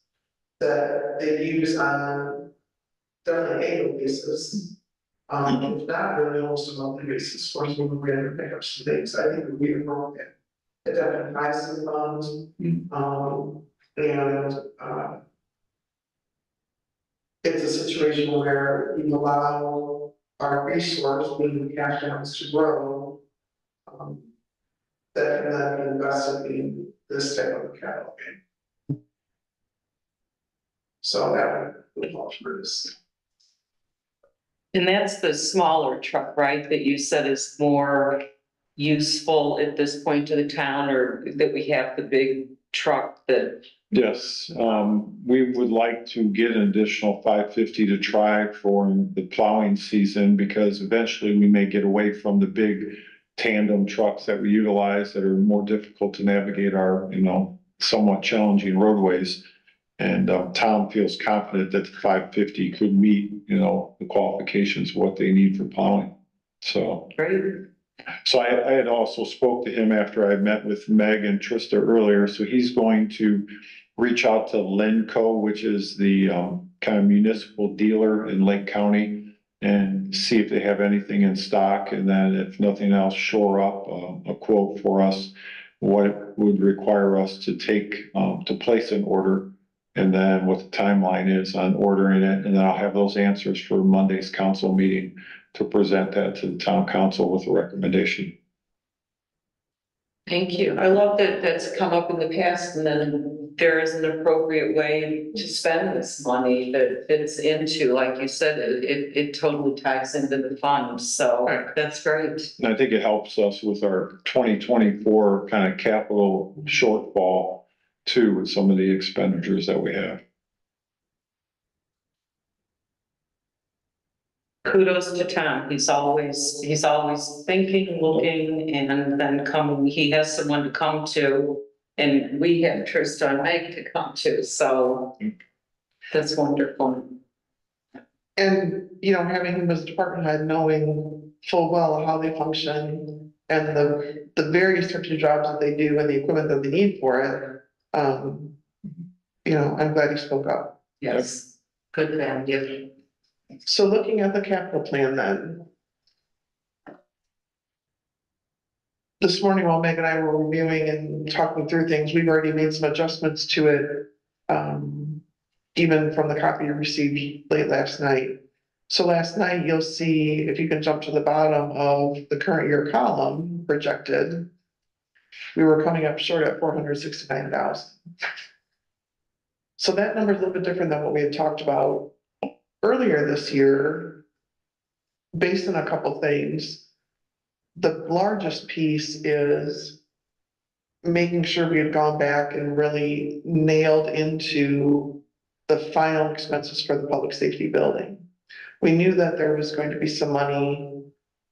Speaker 3: that they use on definitely annual basis. If not really almost a monthly basis, for when we have to pick up some things, I think we would work at definitely buy some funds, and it's a situation where we allow our resource, being the cash balance, to grow. That can then be invested in this type of capital gain. So that would fall for this.
Speaker 5: And that's the smaller truck, right, that you said is more useful at this point to the town, or that we have the big truck that?
Speaker 4: Yes, we would like to get an additional 550 to try for the plowing season, because eventually we may get away from the big tandem trucks that we utilize that are more difficult to navigate our, somewhat challenging roadways. And Tom feels confident that the 550 could meet, the qualifications of what they need for plowing. So.
Speaker 5: Great.
Speaker 4: So I had also spoke to him after I met with Meg and Trista earlier. So he's going to reach out to Lenco, which is the kind of municipal dealer in Lake County, and see if they have anything in stock. And then if nothing else, shore up a quote for us, what it would require us to take to place an order, and then what the timeline is on ordering it. And then I'll have those answers for Monday's council meeting to present that to the town council with a recommendation.
Speaker 5: Thank you. I love that that's come up in the past, and then there is an appropriate way to spend this money that fits into, like you said, it totally ties into the fund. So that's great.
Speaker 4: And I think it helps us with our 2024 kind of capital shortfall too, with some of the expenditures that we have.
Speaker 5: Kudos to Tom. He's always thinking, looking, and then coming. He has someone to come to, and we have Trista and Meg to come to. So that's wonderful.
Speaker 3: And, having him as department head, knowing full well how they function and the various types of jobs that they do and the equipment that they need for it. I'm glad he spoke up.
Speaker 5: Yes. Good man. Yeah.
Speaker 3: So looking at the capital plan then. This morning while Meg and I were reviewing and talking through things, we've already made some adjustments to it. Even from the copy you received late last night. So last night you'll see, if you can jump to the bottom of the current year column projected, we were coming up short at 469,000. So that number is a little bit different than what we had talked about earlier this year, based on a couple things. The largest piece is making sure we had gone back and really nailed into the final expenses for the public safety building. We knew that there was going to be some money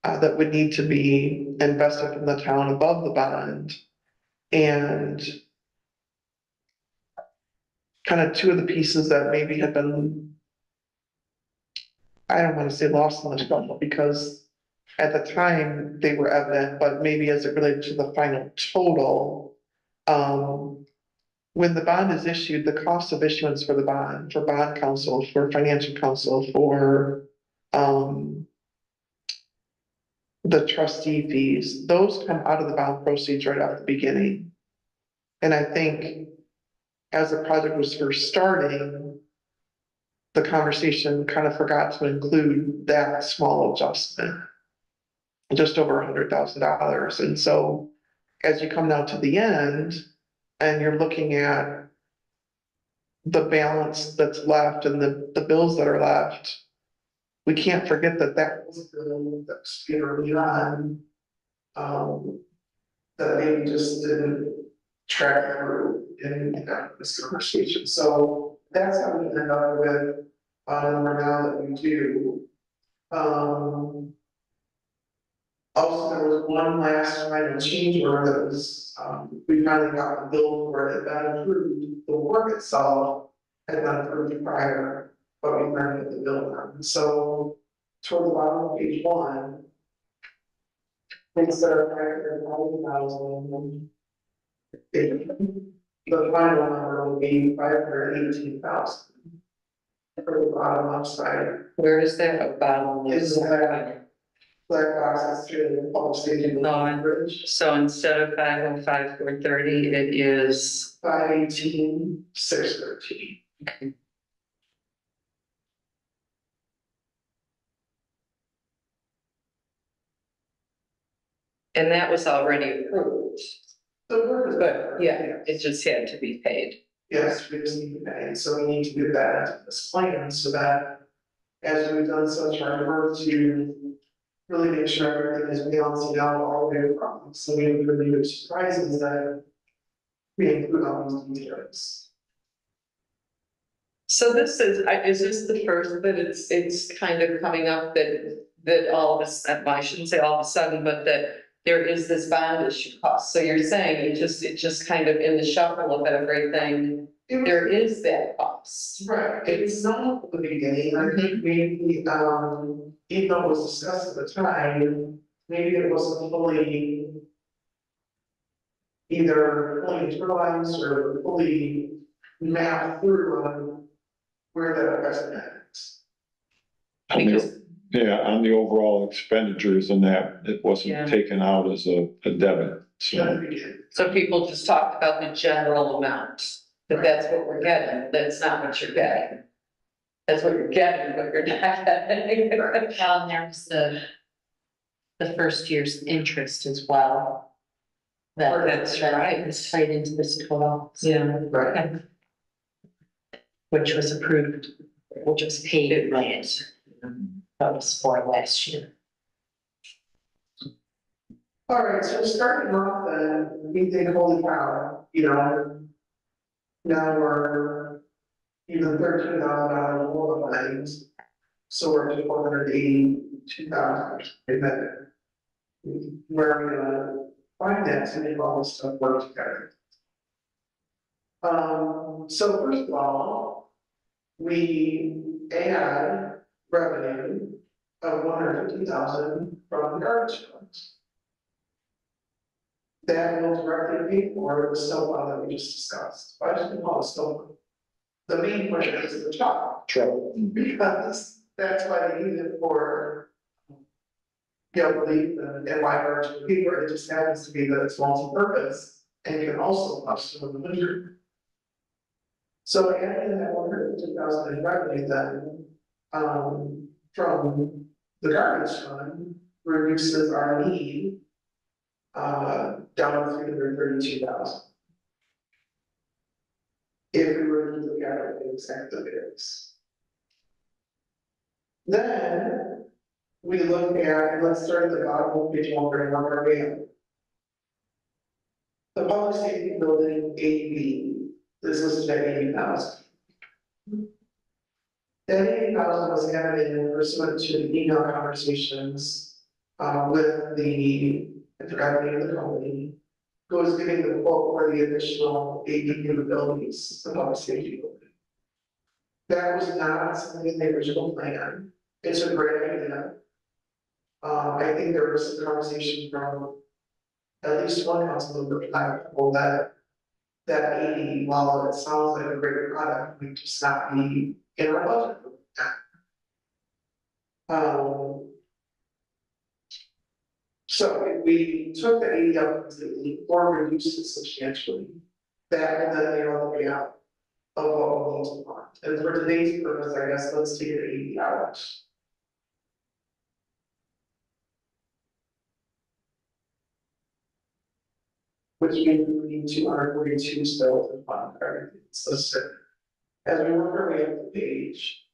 Speaker 3: that would need to be invested from the town above the bond. And kind of two of the pieces that maybe had been, I don't want to say lost in the shuffle, because at the time they were evident, but maybe as it related to the final total, when the bond is issued, the cost of issuance for the bond, for bond counsel, for financial counsel, for the trustee fees, those come out of the bond proceeds right out at the beginning. And I think as the project was first starting, the conversation kind of forgot to include that small adjustment, just over $100,000. And so as you come down to the end and you're looking at the balance that's left and the bills that are left, we can't forget that that was a bill that's early on, that maybe just didn't track through in this conversation. So that's how we end up with a number now that we do. Also, there was one last final change order that was, we finally got the bill for it that approved. The work itself had been approved prior, but we learned that the bill done. So toward the bottom of page 1, things that are higher than 90,000. The final number will be 518,000. For the bottom upside,
Speaker 5: Where is that about?
Speaker 3: is that black boxes through the public safety
Speaker 2: No.
Speaker 3: bridge,
Speaker 2: So instead of 505, 430, it is,
Speaker 3: 518, 613.
Speaker 2: and that was already approved,
Speaker 3: The work is
Speaker 2: but yeah, it just had to be paid.
Speaker 3: Yes, we just need to pay, so we need to get that into this plan so that as we've done such hard work to really make sure everything is balancing out all the way across, so we have really good surprises that we include all these details.
Speaker 5: So this is this the first that it's kind of coming up that all of us, I shouldn't say all of a sudden, but that there is this bond issue cost. So you're saying it just kind of in the shuffle of everything, there is that cost.
Speaker 3: Right, it's not the beginning, I think maybe, even though it was discussed at the time, maybe it wasn't fully either fully internalized or fully mapped through on where that investment is.
Speaker 2: Because,
Speaker 4: Yeah, on the overall expenditures and that, it
Speaker 2: Yeah.
Speaker 4: wasn't taken out as a debit, so.
Speaker 5: So people just talked about the general amount, that that's what we're getting, that's not what you're getting. That's what you're getting, but you're not getting.
Speaker 2: well, and there's the first year's interest as well.
Speaker 5: That's right.
Speaker 2: Is tied into this total.
Speaker 5: Yeah.
Speaker 3: Right.
Speaker 2: Which was approved, which was paid last. That was for last year.
Speaker 3: All right, so starting off then, we think, holy cow, now we're even $13,000 more behind. So we're at $482,000, and then where are we gonna find that to make all this stuff work together? So first of all, we add revenue of $150,000 from the garbage funds. That will directly pay for the snow plow that we just discussed. Why just call it snow plow? The main point is the truck. Because that's why they use it for leaf and wire paper. It just happens to be that it's multi-purpose and can also plow snow in the winter. So adding that $150,000 in revenue then, from the garbage fund reduces our need down to $332,000. If we were to look at it in exact figures. Then we look at, let's start at the bottom of page 1 and work our way up. The public safety building AB, this is at 80,000. That 80,000 was added in pursuant to the email conversations with the name of the company, who was giving the quote for the additional AD capabilities, the public safety building. That was not something in the original plan. It's a great idea. I think there was some conversation from at least one council member that AD, while it sounds like a great product, might just not be in our budget. So if we took the 80 out completely or reduced it substantially, that will then narrow the gap of what we need to fund. And for today's purpose, I guess, let's take it 80 out. Which means we need 242 still to fund everything. So as we work our way up the page,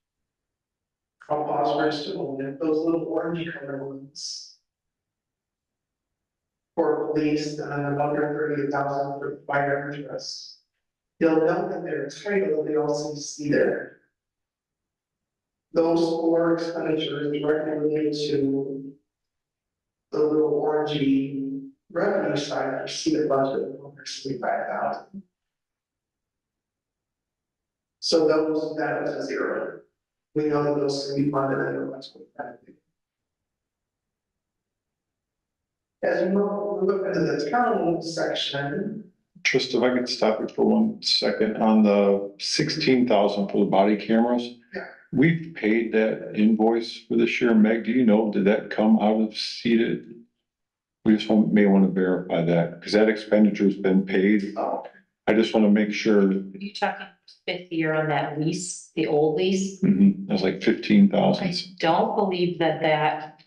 Speaker 3: I'll pause for just a moment, those little orange color ones. For police and under 30,000 for fire interest. You'll note that their title, they also see there. Those 4 expenditures directly related to the little orangey revenue side, you see the budget of over 65,000. So those, that is a 0. We know that those can be funded at a much more effective. As we look into the town section,
Speaker 4: Trista, if I could stop you for 1 second, on the 16,000 for the body cameras.
Speaker 3: Yeah.
Speaker 4: We've paid that invoice for this year. Meg, do you know, did that come out of seated? We just may want to verify that, because that expenditure's been paid.
Speaker 3: Oh,
Speaker 4: I just want to make sure.
Speaker 2: Are you talking 5th year on that lease, the old lease?
Speaker 4: That's like
Speaker 2: I
Speaker 4: 15,000.
Speaker 2: don't believe that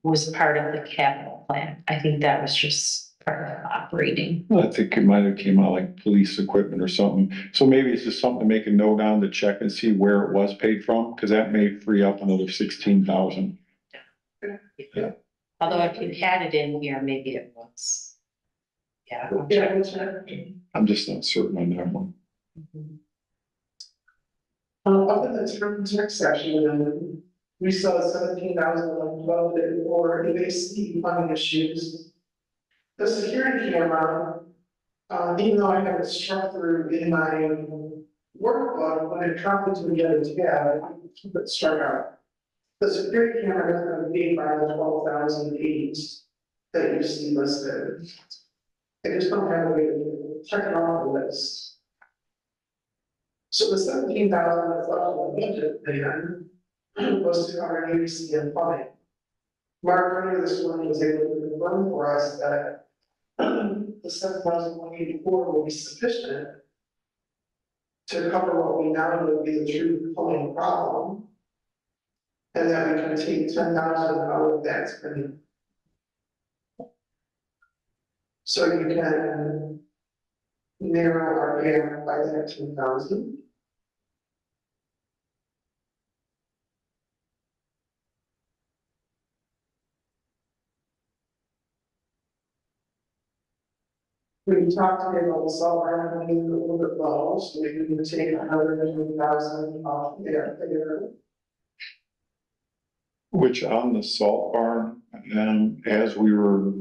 Speaker 2: was part of the capital plan. I think that was just part of operating.
Speaker 4: I think it might have came out like police equipment or something. So maybe it's just something to make a note on to check and see where it was paid from, because that may free up another 16,000. Yeah.
Speaker 2: Although if you had it in here, maybe it was. Yeah. I'll
Speaker 3: yeah,
Speaker 2: check.
Speaker 3: we'll check.
Speaker 4: I'm just not certain on that one.
Speaker 3: Up in the term text section, we saw 17,000 budgeted for evasive funding issues. The security camera, even though I have it struck through in my workbook, when it comes to the other tab, I keep it struck out. The security camera is going to be by the 12,008 that you see listed. I just don't have a way to check it off the list. So the 17,000 that's left on the budget then was to cover ABC and plumbing. Mark, earlier this morning was able to confirm for us that the 7,184 will be sufficient to cover what we now know to be the true plumbing problem. And that we can take 10,000 out of that spending. So you can narrow our gap by that 10,000. We talked today about the salt line being a little bit low, so we can take 150,000 off there.
Speaker 4: Which on the salt barn, as we were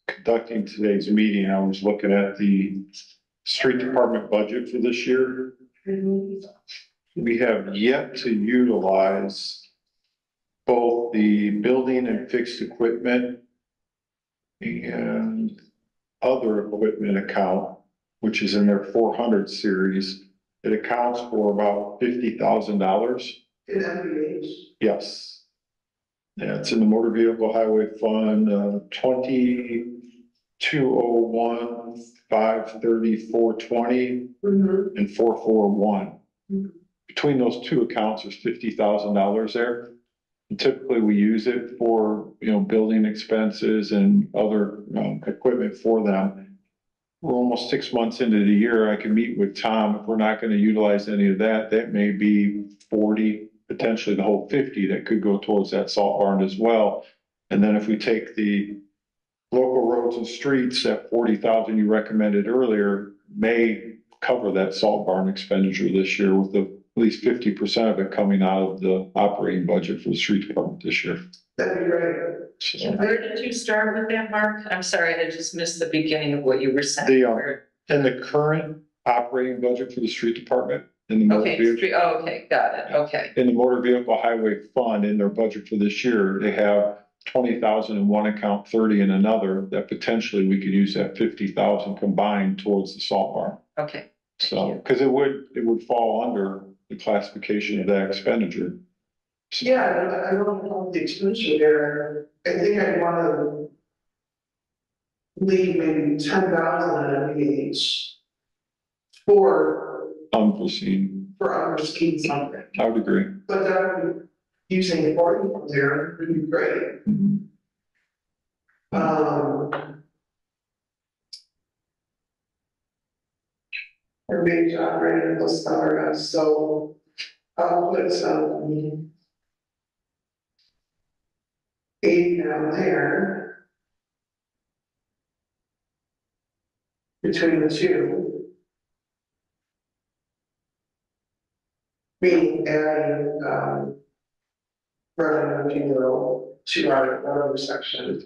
Speaker 4: conducting today's meeting, I was looking at the street department budget for this year. We have yet to utilize both the building and fixed equipment and other equipment account, which is in their 400 series. It accounts for about $50,000.
Speaker 3: In MVH.
Speaker 4: Yes. Yeah, it's in the motor vehicle highway fund, 2201, 530, 420, and 441. Between those two accounts, there's $50,000 there. And typically we use it for, building expenses and other equipment for them. We're almost 6 months into the year. I can meet with Tom. If we're not going to utilize any of that, that may be 40, potentially the whole 50 that could go towards that salt barn as well. And then if we take the local roads and streets, that 40,000 you recommended earlier may cover that salt barn expenditure this year, with at least 50% of it coming out of the operating budget for the street department this year.
Speaker 3: That'd be great.
Speaker 4: So,
Speaker 5: Where did you start with that, Mark? I'm sorry, I just missed the beginning of what you were saying.
Speaker 4: and the current operating budget for the street department in the motor vehicle.
Speaker 5: Okay, got it, okay.
Speaker 4: In the motor vehicle highway fund, in their budget for this year, they have 20,000 in one account, 30 in another, that potentially we could use that 50,000 combined towards the salt barn.
Speaker 5: Okay.
Speaker 4: So, because it would fall under the classification of that expenditure.
Speaker 3: Yeah, I don't know the expenditure there. I think I want to leave maybe 10,000 in MVH for
Speaker 4: Unforeseen,
Speaker 3: unforeseen something.
Speaker 4: I would agree.
Speaker 3: But then using 40 from there would be great. Or maybe operating the summer, so I'll put some 80 down there. Between the two. Being adding, revenue to our section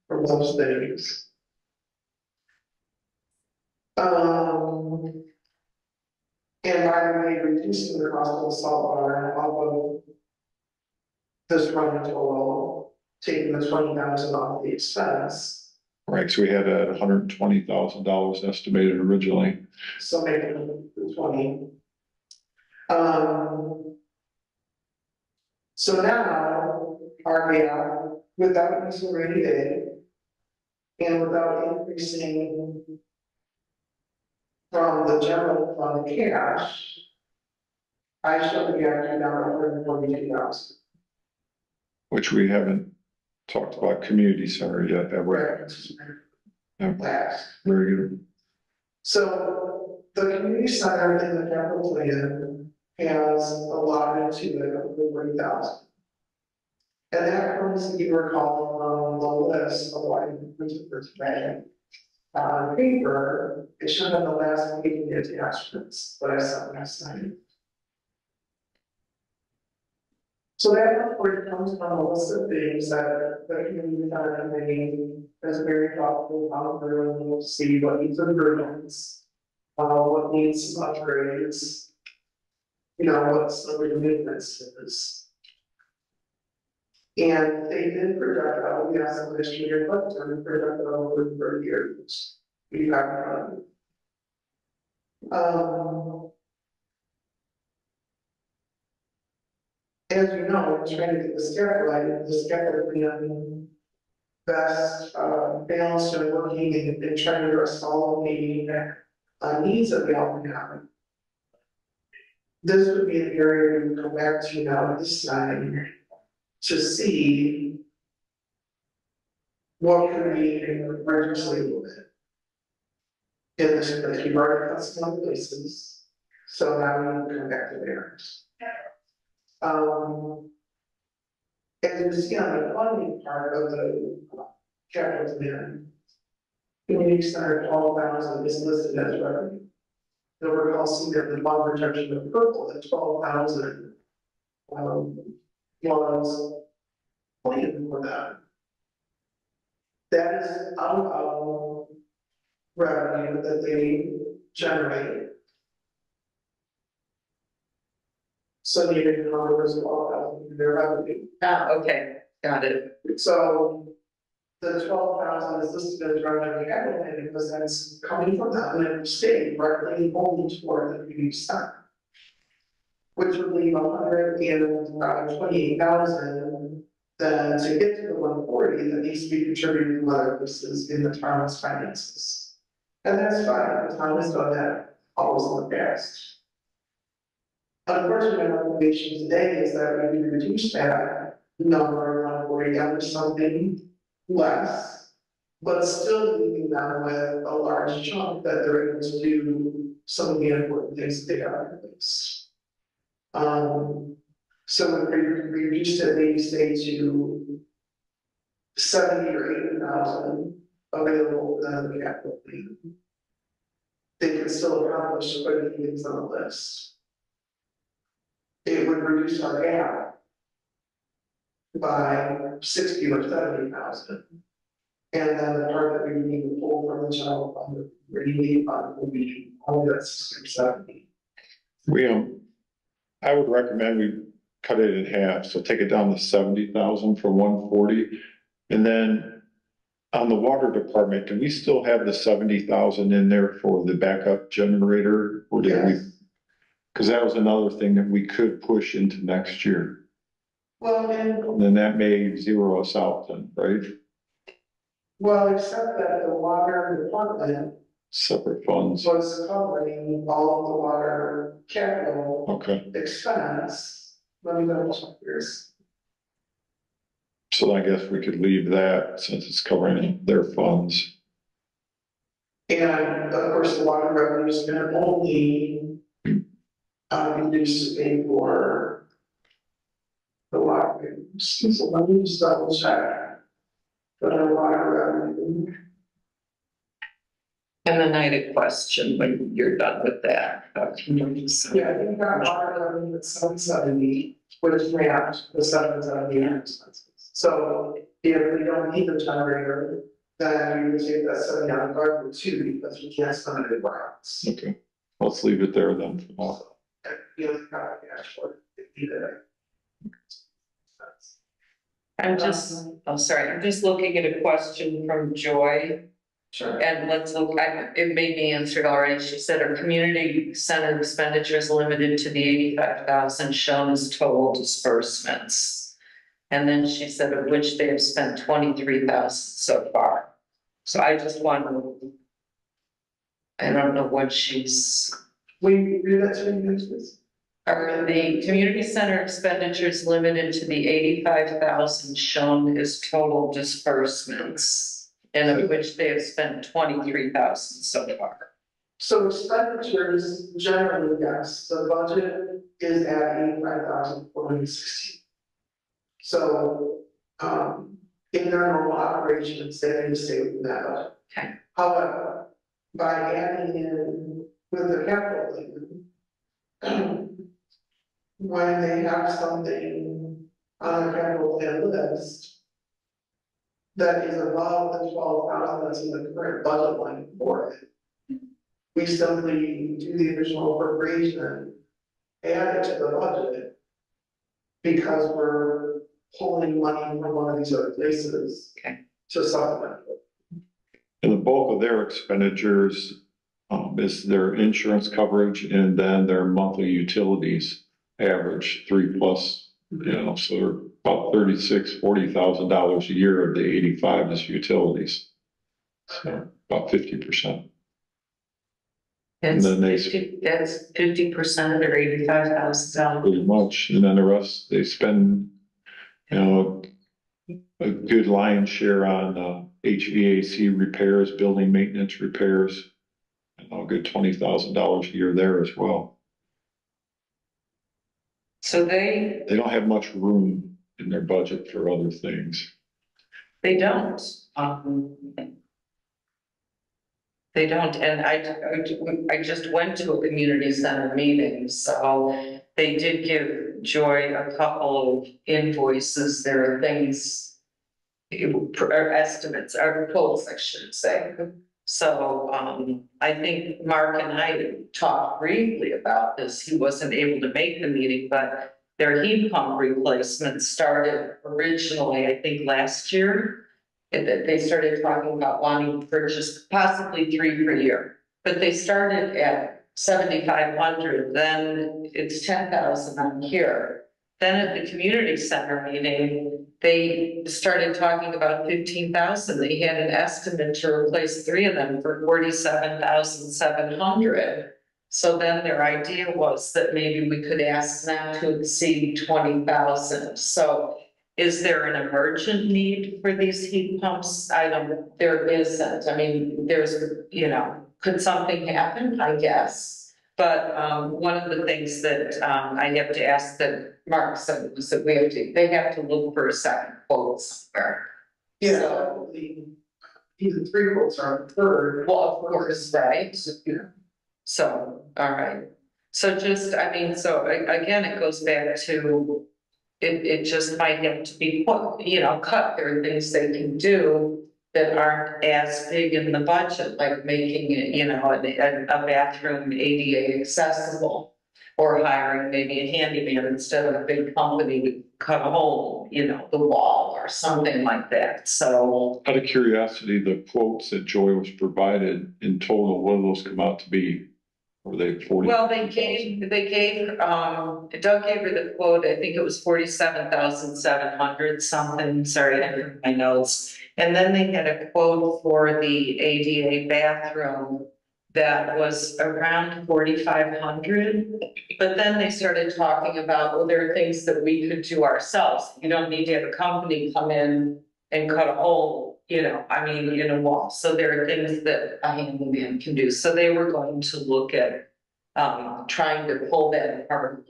Speaker 3: for those things. And by the way, reducing the cost of the salt barn off of this running total, taking the 20,000 off the expense,
Speaker 4: Right, so we had $120,000 estimated originally.
Speaker 3: So make it 20. Um. So now, our gap, without using rainy day. And without increasing. From the general fund cash. I should be actually down 142,000.
Speaker 4: Which we haven't talked about community center yet, have we? Yeah,
Speaker 3: Last.
Speaker 4: very good.
Speaker 3: So the community center in the capital plan has allotted to it over 40,000. And that comes, if you recall, from the list of what I printed for today. On paper, it should have the last page of the attachments, but I sent last night. So that report comes from a list of things that the community center committee is very thoughtful about, and we'll see what needs improvements. What needs some upgrades. You know, what's the commitments to this. And they did project out, we asked them this year, but they project out over 30 years. We have as you know, we're trying to get the schedule being best balanced and working and trying to address all of the needs that we all have. This would be an area we would go back to now this time to see what could be reduced a little bit. In this, if you've already got some other places, so now we can come back to theirs. As you see on the funding part of the capital plan, community center 12,000 is listed as revenue. You'll recall seeing that the bond protection of purple at 12,000 was planned for that. That is out of revenue that they generate. So you can cover as well as their revenue.
Speaker 5: Okay, got it.
Speaker 3: So the 12,000 is listed as revenue capital because that's coming from that and staying directly only toward the community center. Which would leave 128,000 then to get to the 140 that needs to be contributed to other places in the town's finances. And that's fine, the town has done that always in the past. Unfortunately, my recommendation today is that we reduce that number 140 down to something less, but still leaving them with a large chunk that they're able to do some of the important things that they have in place. So if we reduced it, maybe say to 70 or 80,000 available in the capital plan. They could still accomplish what things on the list. It would reduce our gap by 60 or 70,000. And then the part that we need to pull from the general fund, the rainy fund will be only that 60 or 70.
Speaker 4: I would recommend we cut it in half, so take it down to 70,000 from 140. And then on the water department, do we still have the 70,000 in there for the backup generator? Or did we? Because that was another thing that we could push into next year.
Speaker 3: Well,
Speaker 4: and then that may zero us out then, right?
Speaker 3: Well, except that the water department
Speaker 4: Separate funds.
Speaker 3: was covering all of the water capital
Speaker 4: Okay,
Speaker 3: expense. Let me double check yours.
Speaker 4: so I guess we could leave that since it's covering their funds.
Speaker 3: And of course, the water revenue is gonna only be used to pay for the water. So let me just double check. For the water revenue.
Speaker 5: And then I had a question when you're done with that.
Speaker 3: Yeah, I think our water revenue is 770, which matched the 770 expenses. So if we don't need the generator, then we would take that 79 with 2 because we can't spend it in grounds.
Speaker 4: Okay, let's leave it there then for now.
Speaker 3: You know, kind of cash flow if needed.
Speaker 5: I'm just looking at a question from Joy.
Speaker 3: Sure.
Speaker 5: And let's look, it may be answered already. She said our community center expenditures limited to the 85,000 shown as total disbursements. And then she said of which they have spent 23,000 so far. So I just want to, I don't know what she's.
Speaker 3: We read that to you, please.
Speaker 5: Are the community center expenditures limited to the 85,000 shown as total disbursements? And of which they have spent 23,000 so far.
Speaker 3: So expenditures, generally, yes, the budget is at 85,460. So, in their normal operations, they need to stay within that budget.
Speaker 5: Okay.
Speaker 3: However, by adding in with the capital plan, when they have something on the capital plan list that is above the 12,000 that's in the current budget line for it, we simply do the additional appropriation, add it to the budget, because we're pulling money from one of these other places.
Speaker 5: Okay.
Speaker 3: To supplement it.
Speaker 4: And the bulk of their expenditures is their insurance coverage and then their monthly utilities average 3+, so they're about $40,000 a year of the 85 is utilities. So about 50%. And then they
Speaker 5: That's 50% or $85,000.
Speaker 4: pretty much, and then the rest, they spend, a good lion's share on HVAC repairs, building maintenance repairs. A good $20,000 a year there as well.
Speaker 5: So they
Speaker 4: They don't have much room in their budget for other things.
Speaker 5: don't. They don't, and I just went to a community center meeting, so they did give Joy a couple of invoices. There are things, or estimates, or quotes, I should say. So, I think Mark and I talked briefly about this. He wasn't able to make the meeting, but their heat pump replacement started originally, I think, last year. They started talking about wanting to purchase possibly 3 per year, but they started at 7,500, then it's 10,000 on here. Then at the community center meeting, they started talking about 15,000. They had an estimate to replace 3 of them for 47,700. So then their idea was that maybe we could ask them to exceed 20,000. So is there an emergent need for these heat pumps? There isn't. I mean, there's, could something happen? I guess. But one of the things that I have to ask that Mark said was that they have to look for a second quote somewhere.
Speaker 3: Yeah,
Speaker 5: So,
Speaker 3: even 3 quotes are on the third.
Speaker 5: well, of course, right? So, all right. So just, so again, it goes back to, it just might have to be, cut. There are things they can do that aren't as big in the budget, like making it, a bathroom ADA accessible. Or hiring maybe a handyman instead of a big company to cut a hole, the wall or something like that. So.
Speaker 4: Out of curiosity, the quotes that Joy was provided in total, what do those come out to be? Were they 40?
Speaker 5: Well, Doug gave her the quote, I think it was 47,700 something, sorry, I didn't my notes. And then they had a quote for the ADA bathroom that was around 4,500. But then they started talking about, well, there are things that we could do ourselves. You don't need to have a company come in and cut a hole, in a wall. So there are things that a handyman can do. So they were going to look at trying to pull that apart.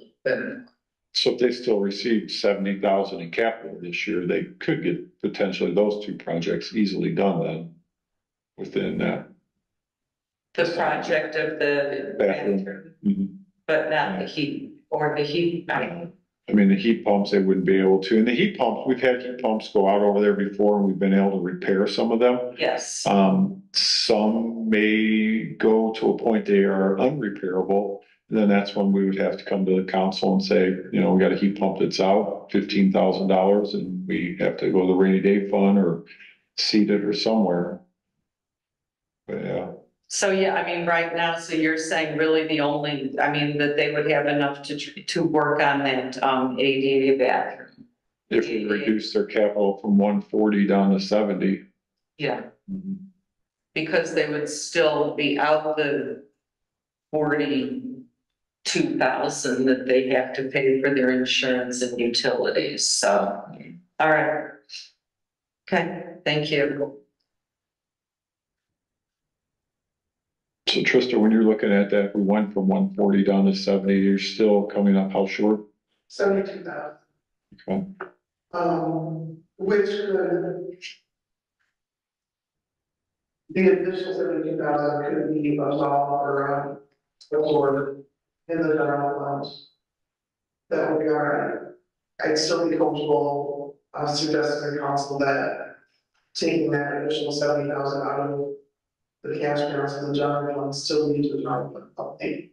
Speaker 4: So if they still received 70,000 in capital this year, they could get potentially those 2 projects easily done then within that.
Speaker 5: The project of the bathroom, but not the heat or the heat.
Speaker 4: I mean, the heat pumps, they wouldn't be able to. And the heat pumps, we've had heat pumps go out over there before and we've been able to repair some of them.
Speaker 5: Yes.
Speaker 4: Some may go to a point they are unrepairable. then that's when we would have to come to the council and say, you know, we got a heat pump that's out, $15,000, and we have to go to the rainy day fund or seed it or somewhere. But yeah,
Speaker 5: So, yeah, I mean, right now, so you're saying really the only, I mean, that they would have enough to work on that, ADA bathroom.
Speaker 4: if we reduce their capital from 140 down to 70.
Speaker 5: Yeah, because they would still be out the 42,000 that they have to pay for their insurance and utilities, so, all right. Okay, thank you.
Speaker 4: So Trista, when you're looking at that, we went from 140 down to 70, you're still coming up how short?
Speaker 3: 72,000.
Speaker 4: Okay.
Speaker 3: Which could. The additional 72,000 could be absorbed or absorbed in the general fund. That would be all right. I'd still be comfortable, suggesting to council that taking that additional 70,000 out of the cash balance in the general fund still leaves the general fund update.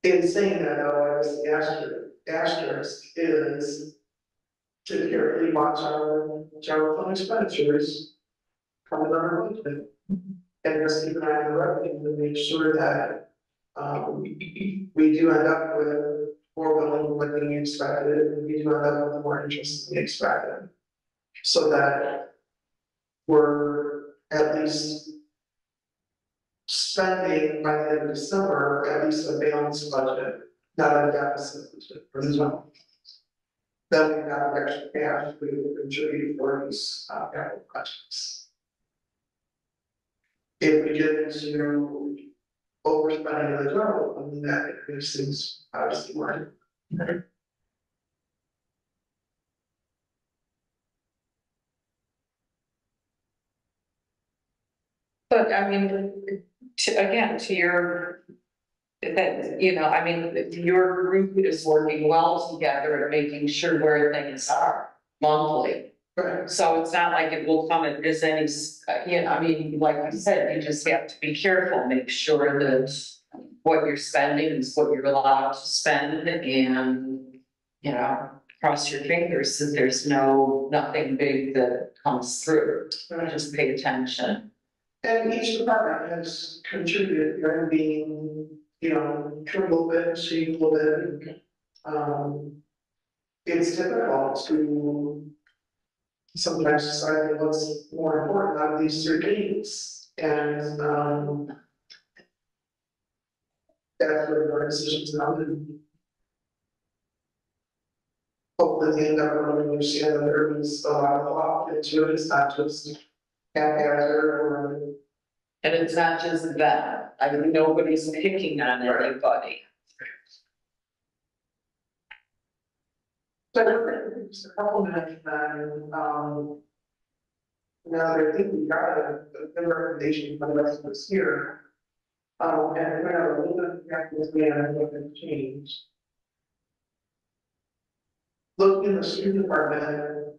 Speaker 3: In saying that, though, I guess the asterisk is to carefully watch our general fund expenditures from the budget. And just keep an eye on the revenue to make sure that we do end up with more billing than we expected, and we do end up with more interest than we expected. So that we're at least spending by the end of December, at least a balanced budget, not a deficit budget for this one. Then we have extra cash we will contribute for these capital projects. If we get into overspending of the general, I mean, that makes things obviously more.
Speaker 5: But I mean, again, to your, that, you know, I mean, your group is working well together and making sure where things are monthly.
Speaker 3: Right.
Speaker 5: So it's not like it will come as any, you know, I mean, like I said, you just have to be careful, make sure that what you're spending is what you're allowed to spend and, you know, cross your fingers that there's nothing big that comes through. Just pay attention.
Speaker 3: And each department has contributed, right, being, you know, trim a little bit, shade a little bit. It's difficult to sometimes decide what's more important out of these three things. And that's where our decisions come in. Hopefully they end up really understand that there is a lot of thought into it. It's not just haphazard or.
Speaker 5: And it's not just that, I mean, nobody's picking on everybody.
Speaker 3: So just a couple minutes then, now that I think we got a good recommendation for the rest of this year. And we're gonna have a little bit of practice and what has changed. Look in the student department,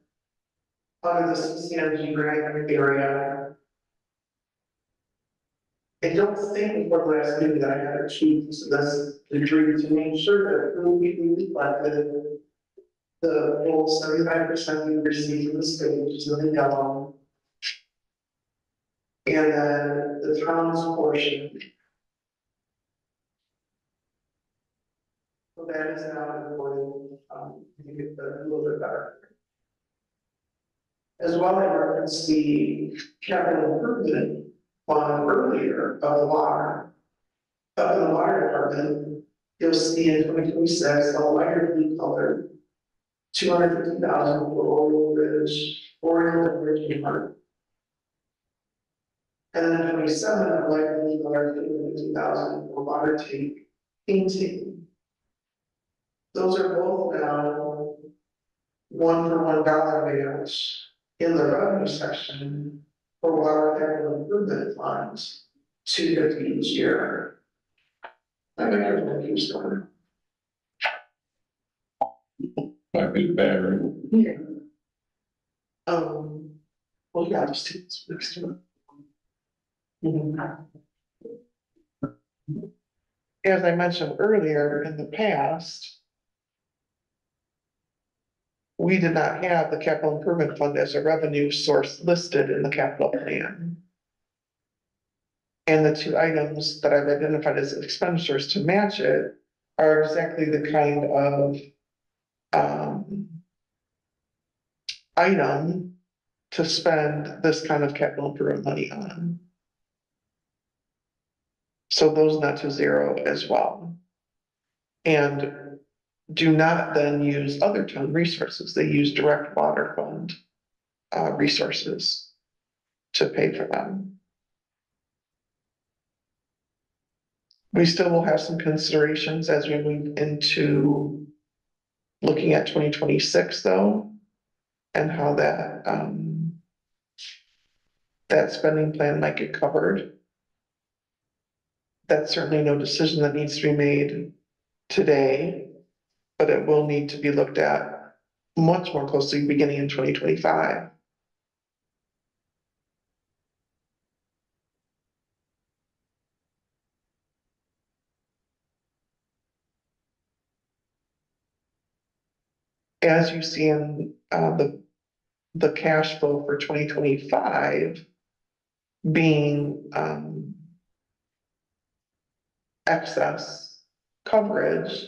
Speaker 3: under the CCMG grant area. I don't think for the last meeting that I had achieved this degree to make sure that we reflected the full 75% we received from the state, which is in the yellow. And then the town's portion. So that is now reported, to get a little bit better. As well, I referenced the capital improvement fund earlier of the water. Up in the water department, you'll see in 2026, a lighter blue color, 250,000 for Oriole Ridge, Oriole and Ridge Park. And then 27, a lighter blue color, 250,000 for water tank painting. Those are both now $1 match in the revenue section for water capital improvement funds, 250 each year. I think there's no use for
Speaker 4: Might be better.
Speaker 3: it. Well, yeah, just take this next one. as I mentioned earlier, in the past, we did not have the capital improvement fund as a revenue source listed in the capital plan. And the two items that I've identified as expenditures to match it are exactly the kind of item to spend this kind of capital improvement money on. So those net to zero as well. And do not then use other town resources. They use direct water fund resources to pay for them. We still will have some considerations as we move into looking at 2026 though, and how that that spending plan might get covered. That's certainly no decision that needs to be made today, but it will need to be looked at much more closely beginning in 2025. As you see in the cash flow for 2025 being excess coverage,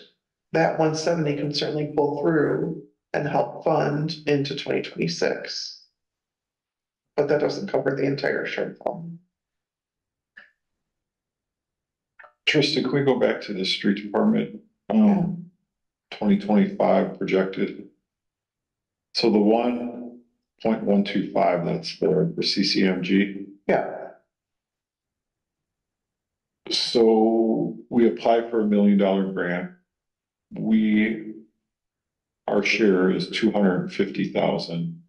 Speaker 3: that 170 can certainly pull through and help fund into 2026. But that doesn't cover the entire shortfall.
Speaker 4: Tristan, can we go back to the street department? 2025 projected. So the 1.125, that's for CCMG.
Speaker 3: Yeah.
Speaker 4: So we applied for $1 million grant. Our share is 250,000.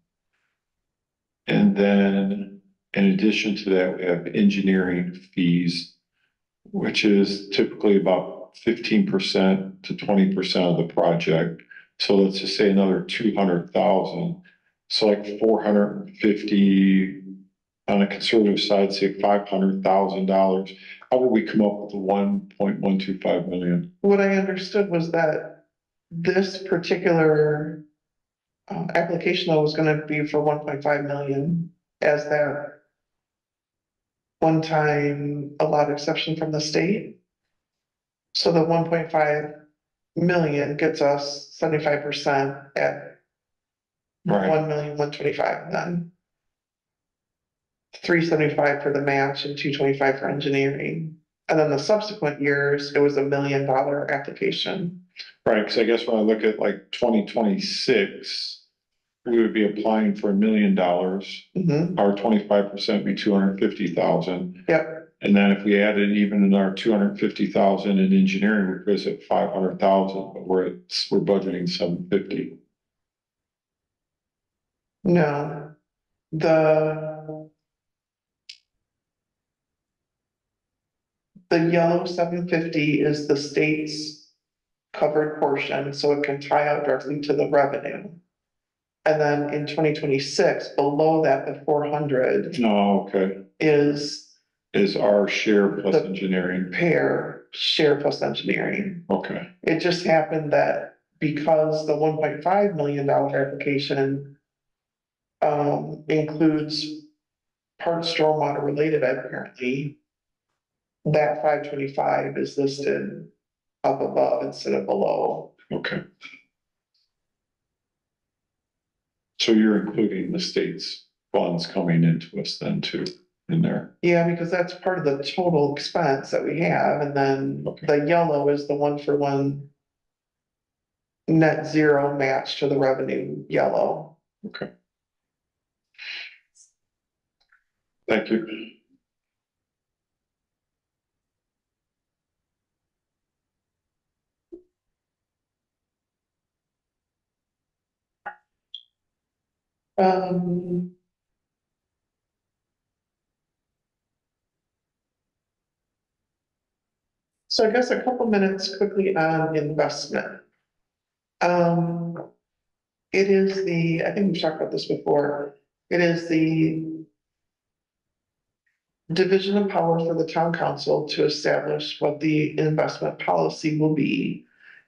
Speaker 4: And then in addition to that, we have engineering fees, which is typically about 15% to 20% of the project. So let's just say another 200,000. So like 450 on a conservative side, say $500,000. How would we come up with the 1.125 million?
Speaker 3: What I understood was that this particular application though was gonna be for 1.5 million as that one-time allowed exception from the state. So the 1.5 million gets us 75% at
Speaker 4: Right.
Speaker 3: 1,125,000 then. 375 for the match and 225 for engineering. And then the subsequent years, it was $1 million application.
Speaker 4: Right, because I guess when I look at like 2026, we would be applying for $1 million.
Speaker 3: Mhm.
Speaker 4: Our 25% be 250,000.
Speaker 3: Yep,
Speaker 4: And then if we added even another 250,000 in engineering, we're at 500,000, but we're budgeting 750.
Speaker 3: no. The yellow 750 is the state's covered portion, so it can tie out directly to the revenue. And then in 2026, below that, the 400
Speaker 4: No, okay,
Speaker 3: is
Speaker 4: is our share plus
Speaker 3: The-
Speaker 4: engineering.
Speaker 3: pair share plus engineering.
Speaker 4: Okay,
Speaker 3: It just happened that because the $1.5 million application includes part stormwater related apparently, that 525 is listed up above instead of below.
Speaker 4: okay. So you're including the state's funds coming into us then too, in there?
Speaker 3: Yeah, because that's part of the total expense that we have, and then
Speaker 4: Okay.
Speaker 3: the yellow is the 1-for-1 net zero match to the revenue yellow.
Speaker 4: Okay. Thank you.
Speaker 3: Um. So I guess a couple minutes quickly on investment. It is I think we've talked about this before, it is the division of power for the town council to establish what the investment policy will be,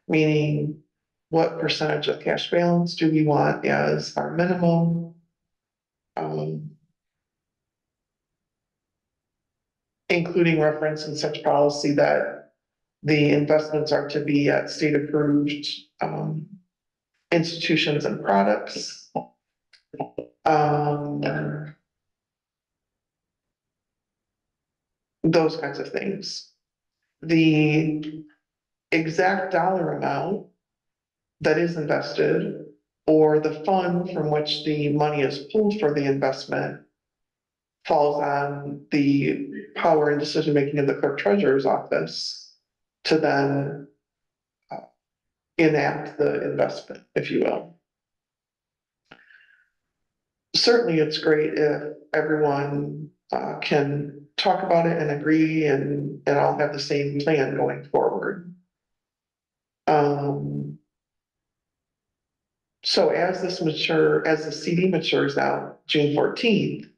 Speaker 3: meaning what percentage of cash balance do we want as our minimum? Including reference in such policy that the investments are to be at state approved, institutions and products. Those kinds of things. The exact dollar amount that is invested or the fund from which the money is pulled for the investment falls on the power and decision making of the clerk treasurer's office to then enact the investment, if you will. Certainly, it's great if everyone can talk about it and agree and all have the same plan going forward. So as the CD matures out June 14th,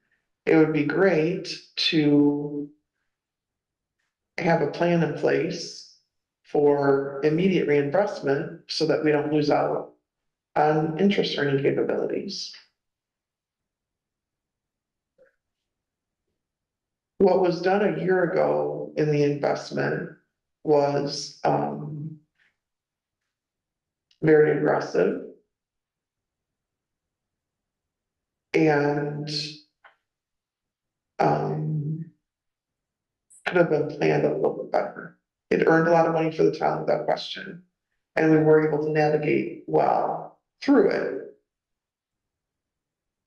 Speaker 3: it would be great to have a plan in place for immediate reinvestment so that we don't lose out on interest earning capabilities. What was done a year ago in the investment was very aggressive and could have been planned a little bit better. It earned a lot of money for the town without question, and we were able to navigate well through it.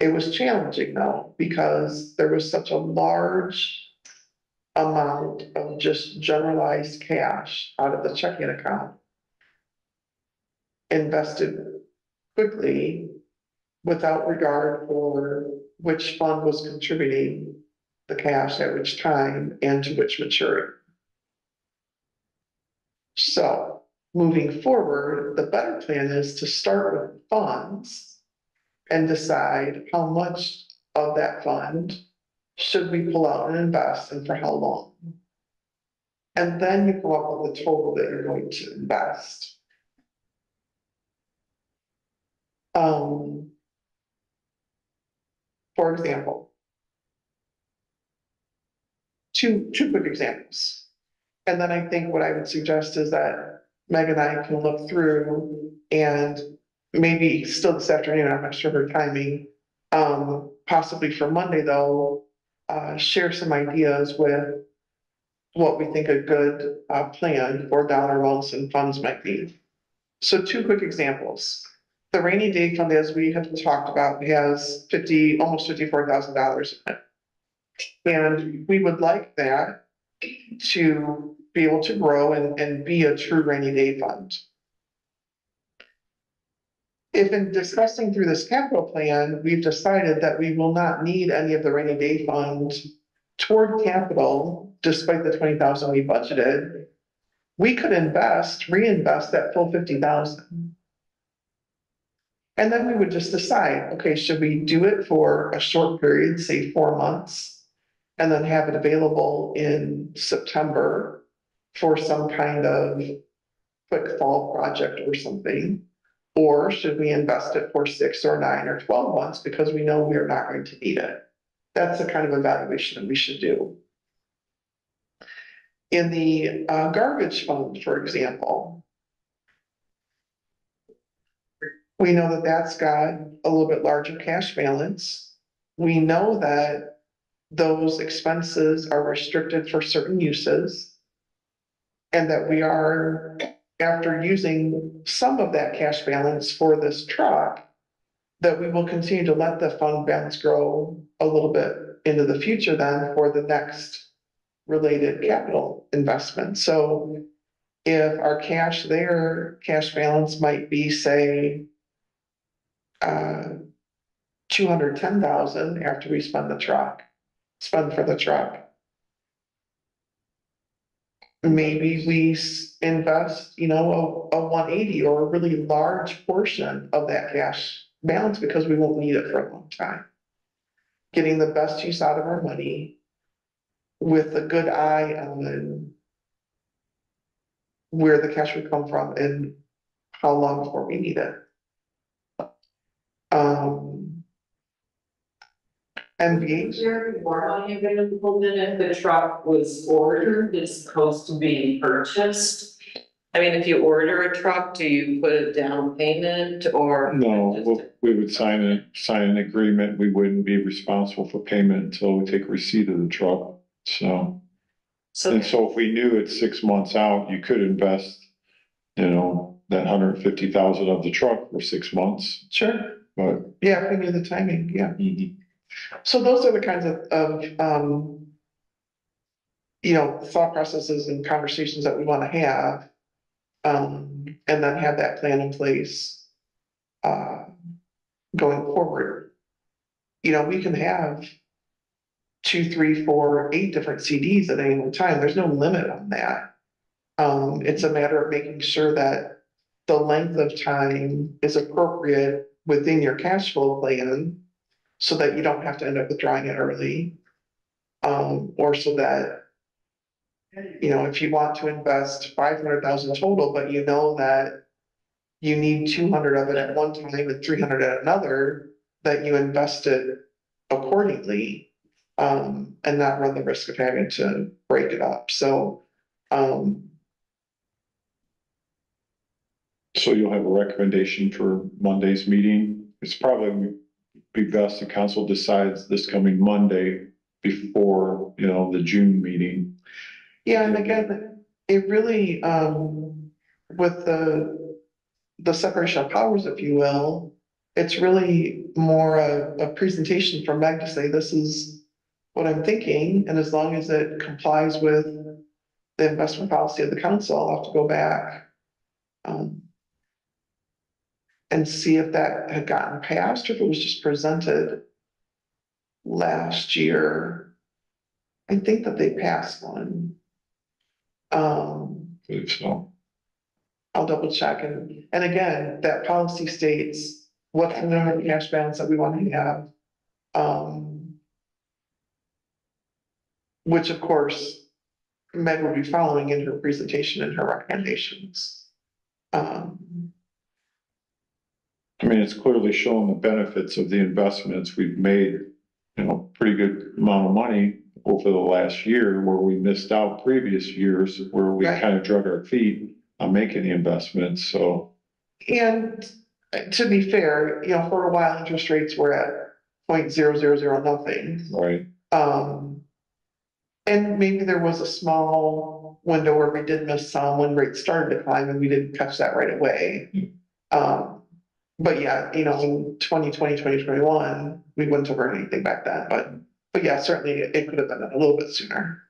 Speaker 3: It was challenging though, because there was such a large amount of just generalized cash out of the checking account invested quickly without regard for which fund was contributing the cash at which time and to which maturity. So moving forward, the better plan is to start with funds and decide how much of that fund should we pull out and invest and for how long. And then you come up with the total that you're going to invest. For example, two quick examples. And then I think what I would suggest is that Meg and I can look through and maybe still this afternoon, I'm not sure her timing, possibly for Monday though, share some ideas with what we think a good plan for dollar amounts and funds might be. So two quick examples. The rainy day fund, as we have talked about, has almost $54,000 in it. And we would like that to be able to grow and be a true rainy day fund. If in discussing through this capital plan, we've decided that we will not need any of the rainy day fund toward capital, despite the 20,000 we budgeted, we could reinvest that full 50,000. And then we would just decide, okay, should we do it for a short period, say 4 months, and then have it available in September for some kind of quick fall project or something? Or should we invest it for 6 or 9 or 12 months because we know we are not going to need it? That's the kind of evaluation that we should do. In the garbage fund, for example, we know that that's got a little bit larger cash balance. We know that those expenses are restricted for certain uses and that we are, after using some of that cash balance for this truck, that we will continue to let the fund balance grow a little bit into the future then for the next related capital investment. So if our cash balance might be, say, 210,000 after we spend for the truck. Maybe we invest, a 180 or a really large portion of that cash balance because we won't need it for a long time. Getting the best use out of our money with a good eye on where the cash would come from and how long before we need it.
Speaker 5: Is there more money available than if the truck was ordered as opposed to being purchased? I mean, if you order a truck, do you put a down payment or?
Speaker 4: No, we would sign an agreement. We wouldn't be responsible for payment until we take receipt of the truck. So,
Speaker 5: So,
Speaker 4: and so if we knew it's 6 months out, you could invest, you know, that 150,000 of the truck for 6 months,
Speaker 3: Sure,
Speaker 4: but.
Speaker 3: yeah, if we knew the timing, yeah. So those are the kinds of you know, thought processes and conversations that we wanna have. And then have that plan in place, going forward. You know, we can have 2, 3, 4, 8 different CDs at any one time. There's no limit on that. It's a matter of making sure that the length of time is appropriate within your cash flow plan so that you don't have to end up withdrawing it early. Or so that, you know, if you want to invest 500,000 total, but you know that you need 200 of it at one time and 300 at another, that you invest it accordingly, and not run the risk of having to break it up. So,
Speaker 4: So you'll have a recommendation for Monday's meeting. It's probably be best the council decides this coming Monday before, you know, the June meeting.
Speaker 3: yeah, and again, it really, with the separation of powers, if you will, it's really more a presentation from Meg to say, this is what I'm thinking, and as long as it complies with the investment policy of the council, I'll have to go back and see if that had gotten passed, or if it was just presented last year. I think that they passed one.
Speaker 4: So,
Speaker 3: I'll double check, and again, that policy states what's the number of cash balance that we want to have. Which of course, Meg will be following in her presentation and her recommendations.
Speaker 4: I mean, it's clearly shown the benefits of the investments we've made, you know, pretty good amount of money over the last year where we missed out previous years where we
Speaker 3: Right.
Speaker 4: kind of drug our feet on making the investments, so.
Speaker 3: And to be fair, you know, for a while, interest rates were at 0.000 nothing.
Speaker 4: Right,
Speaker 3: And maybe there was a small window where we did miss some when rates started to climb and we didn't catch that right away. But yeah, you know, in 2020, 2021, we wouldn't have earned anything back then, but yeah, certainly it could have been a little bit sooner.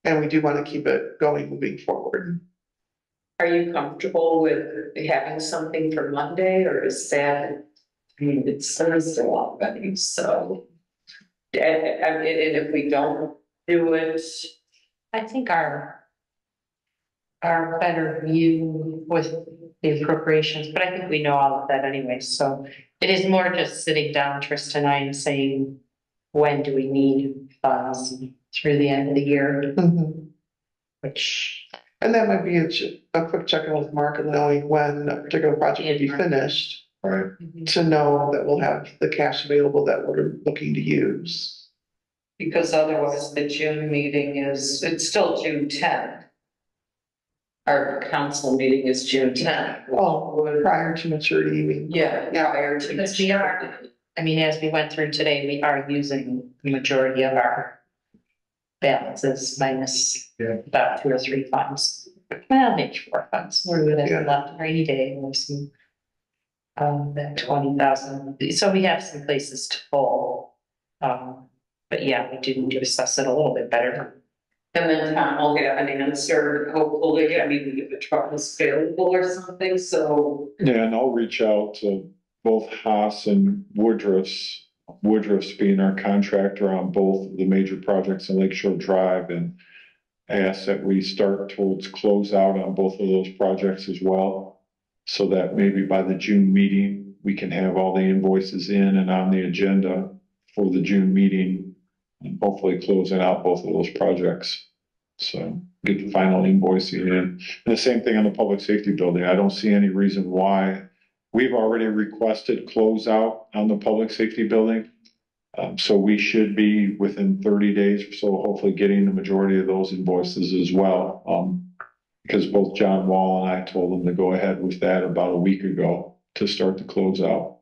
Speaker 3: And we do want to keep it going moving forward.
Speaker 5: are you comfortable with having something for Monday or is that, I mean, it's Thursday already, so. And if we don't do it,
Speaker 2: I think our better view with the appropriations, but I think we know all of that anyway, so it is more just sitting down, Tristan and I, and saying, when do we need funds through the end of the year, which.
Speaker 3: And that might be a quick check-in with Mark and knowing when a particular project will be finished,
Speaker 4: right.
Speaker 3: to know that we'll have the cash available that we're looking to use.
Speaker 5: because otherwise the June meeting it's still June 10th. Our council meeting is June 10th.
Speaker 3: Oh, prior to maturity, you mean?
Speaker 5: Yeah, prior to.
Speaker 2: Because we are, I mean, as we went through today, we are using the majority of our balances minus about 2 or 3 funds. Well, maybe 4 funds. We're gonna have left rainy day and some that 20,000. So we have some places to pull. But yeah, we do need to assess it a little bit better.
Speaker 5: And then Tom will get an answer, hopefully, I mean, if the truck is available or something, so.
Speaker 4: Yeah, and I'll reach out to both Haas and Woodruff's being our contractor on both the major projects in Lakeshore Drive, and ask that we start towards closeout on both of those projects as well. So that maybe by the June meeting, we can have all the invoices in and on the agenda for the June meeting. and hopefully closing out both of those projects. So get the final invoicing in. And the same thing on the public safety building. I don't see any reason why. We've already requested closeout on the public safety building. So we should be within 30 days or so, hopefully getting the majority of those invoices as well. Because both John Wall and I told them to go ahead with that about a week ago to start the closeout.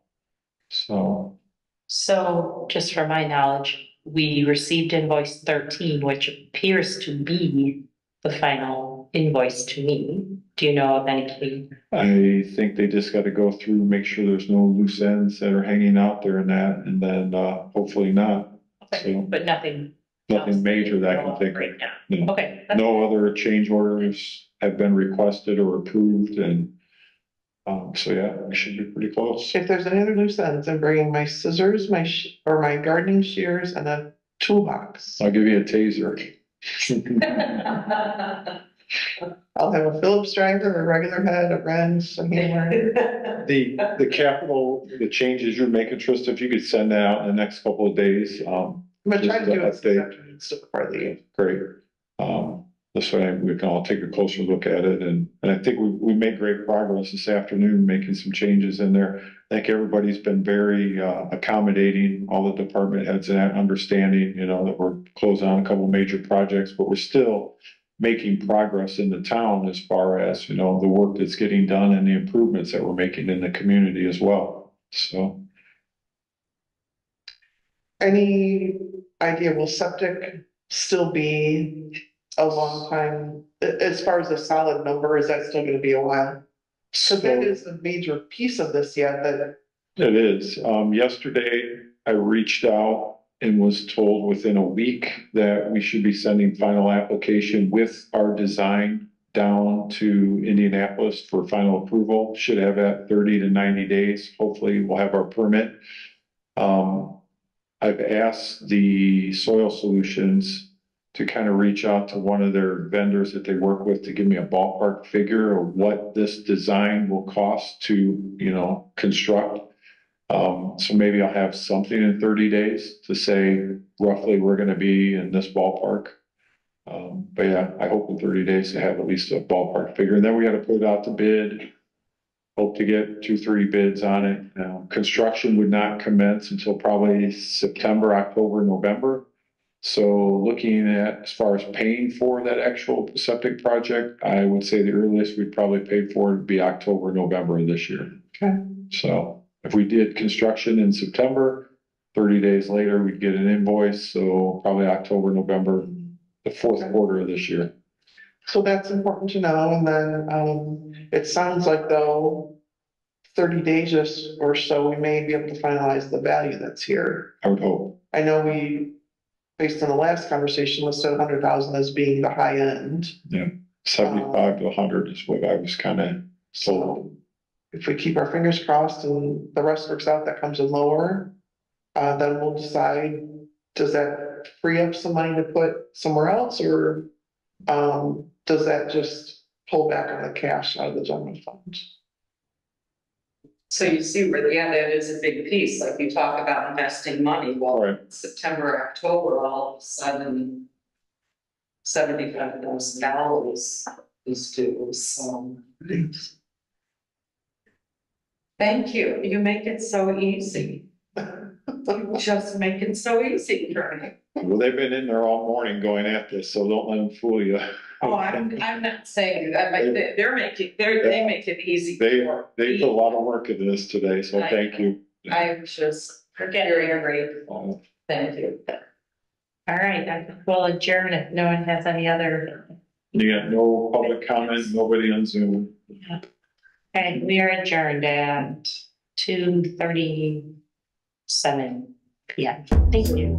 Speaker 2: So just for my knowledge, we received invoice 13, which appears to be the final invoice to me. Do you know of anything?
Speaker 4: I think they just got to go through, make sure there's no loose ends that are hanging out there and that, and then hopefully not.
Speaker 2: Okay,
Speaker 4: So
Speaker 2: but nothing.
Speaker 4: nothing major that I can think of.
Speaker 2: Right now.
Speaker 4: No.
Speaker 2: Okay.
Speaker 4: No other change orders have been requested or approved, and so yeah, we should be pretty close.
Speaker 3: If there's any other loose ends, I'm bringing my scissors, or my gardening shears and a toolbox.
Speaker 4: I'll give you a taser.
Speaker 3: I'll have a Phillips driver, a regular head, a wrench, a hammer.
Speaker 4: The capital, the changes you're making, Trista, if you could send that out in the next couple of days,
Speaker 3: I'm gonna try to do it this afternoon, so before I leave.
Speaker 4: great. This way we can all take a closer look at it, and I think we made great progress this afternoon, making some changes in there. I think everybody's been very accommodating, all the department heads and understanding, you know, that we're closing on a couple major projects, but we're still making progress in the town as far as, you know, the work that's getting done and the improvements that we're making in the community as well. So.
Speaker 3: Any idea, will septic still be a long time? As far as a solid number, is that still gonna be a while? So that is a major piece of this yet, that
Speaker 4: It is. Yesterday I reached out and was told within a week that we should be sending final application with our design down to Indianapolis for final approval. Should have that 30 to 90 days. Hopefully we'll have our permit. I've asked the Soil Solutions to kind of reach out to one of their vendors that they work with to give me a ballpark figure of what this design will cost to, you know, construct. So maybe I'll have something in 30 days to say roughly we're gonna be in this ballpark. But yeah, I hope in 30 days to have at least a ballpark figure, and then we gotta put it out to bid. Hope to get 2-3 bids on it. Now, construction would not commence until probably September, October, November. So looking at as far as paying for that actual septic project, I would say the earliest we'd probably pay for it would be October, November of this year.
Speaker 3: Okay.
Speaker 4: So if we did construction in September, 30 days later, we'd get an invoice. So probably October, November, the fourth quarter of this year.
Speaker 3: So that's important to know, and then, it sounds like though, 30 days or so, we may be able to finalize the value that's here.
Speaker 4: I would hope.
Speaker 3: I know we, based on the last conversation, listed 100,000 as being the high end.
Speaker 4: 75 to 100 is what I was kind of told.
Speaker 3: So if we keep our fingers crossed and the rest works out, that comes in lower, then we'll decide, does that free up some money to put somewhere else, or does that just pull back on the cash out of the general fund?
Speaker 5: So you see where, yeah, that is a big piece, like you talk about investing money, well,
Speaker 4: Right.
Speaker 5: September, October, all of a sudden. $75,000 is due, so. Thank you, you make it so easy. You just make it so easy for me.
Speaker 4: Well, they've been in there all morning going at this, so don't let them fool you.
Speaker 5: Oh, I'm not saying that, but they make it easy.
Speaker 4: They
Speaker 5: for
Speaker 4: put a
Speaker 5: me.
Speaker 4: lot of work into this today, so thank you.
Speaker 5: I'm just very grateful, thank you.
Speaker 2: All right, I think we'll adjourn if no one has any other.
Speaker 4: You got no public comment, nobody on Zoom.
Speaker 2: Okay, we are adjourned at 2:37 PM. Thank you.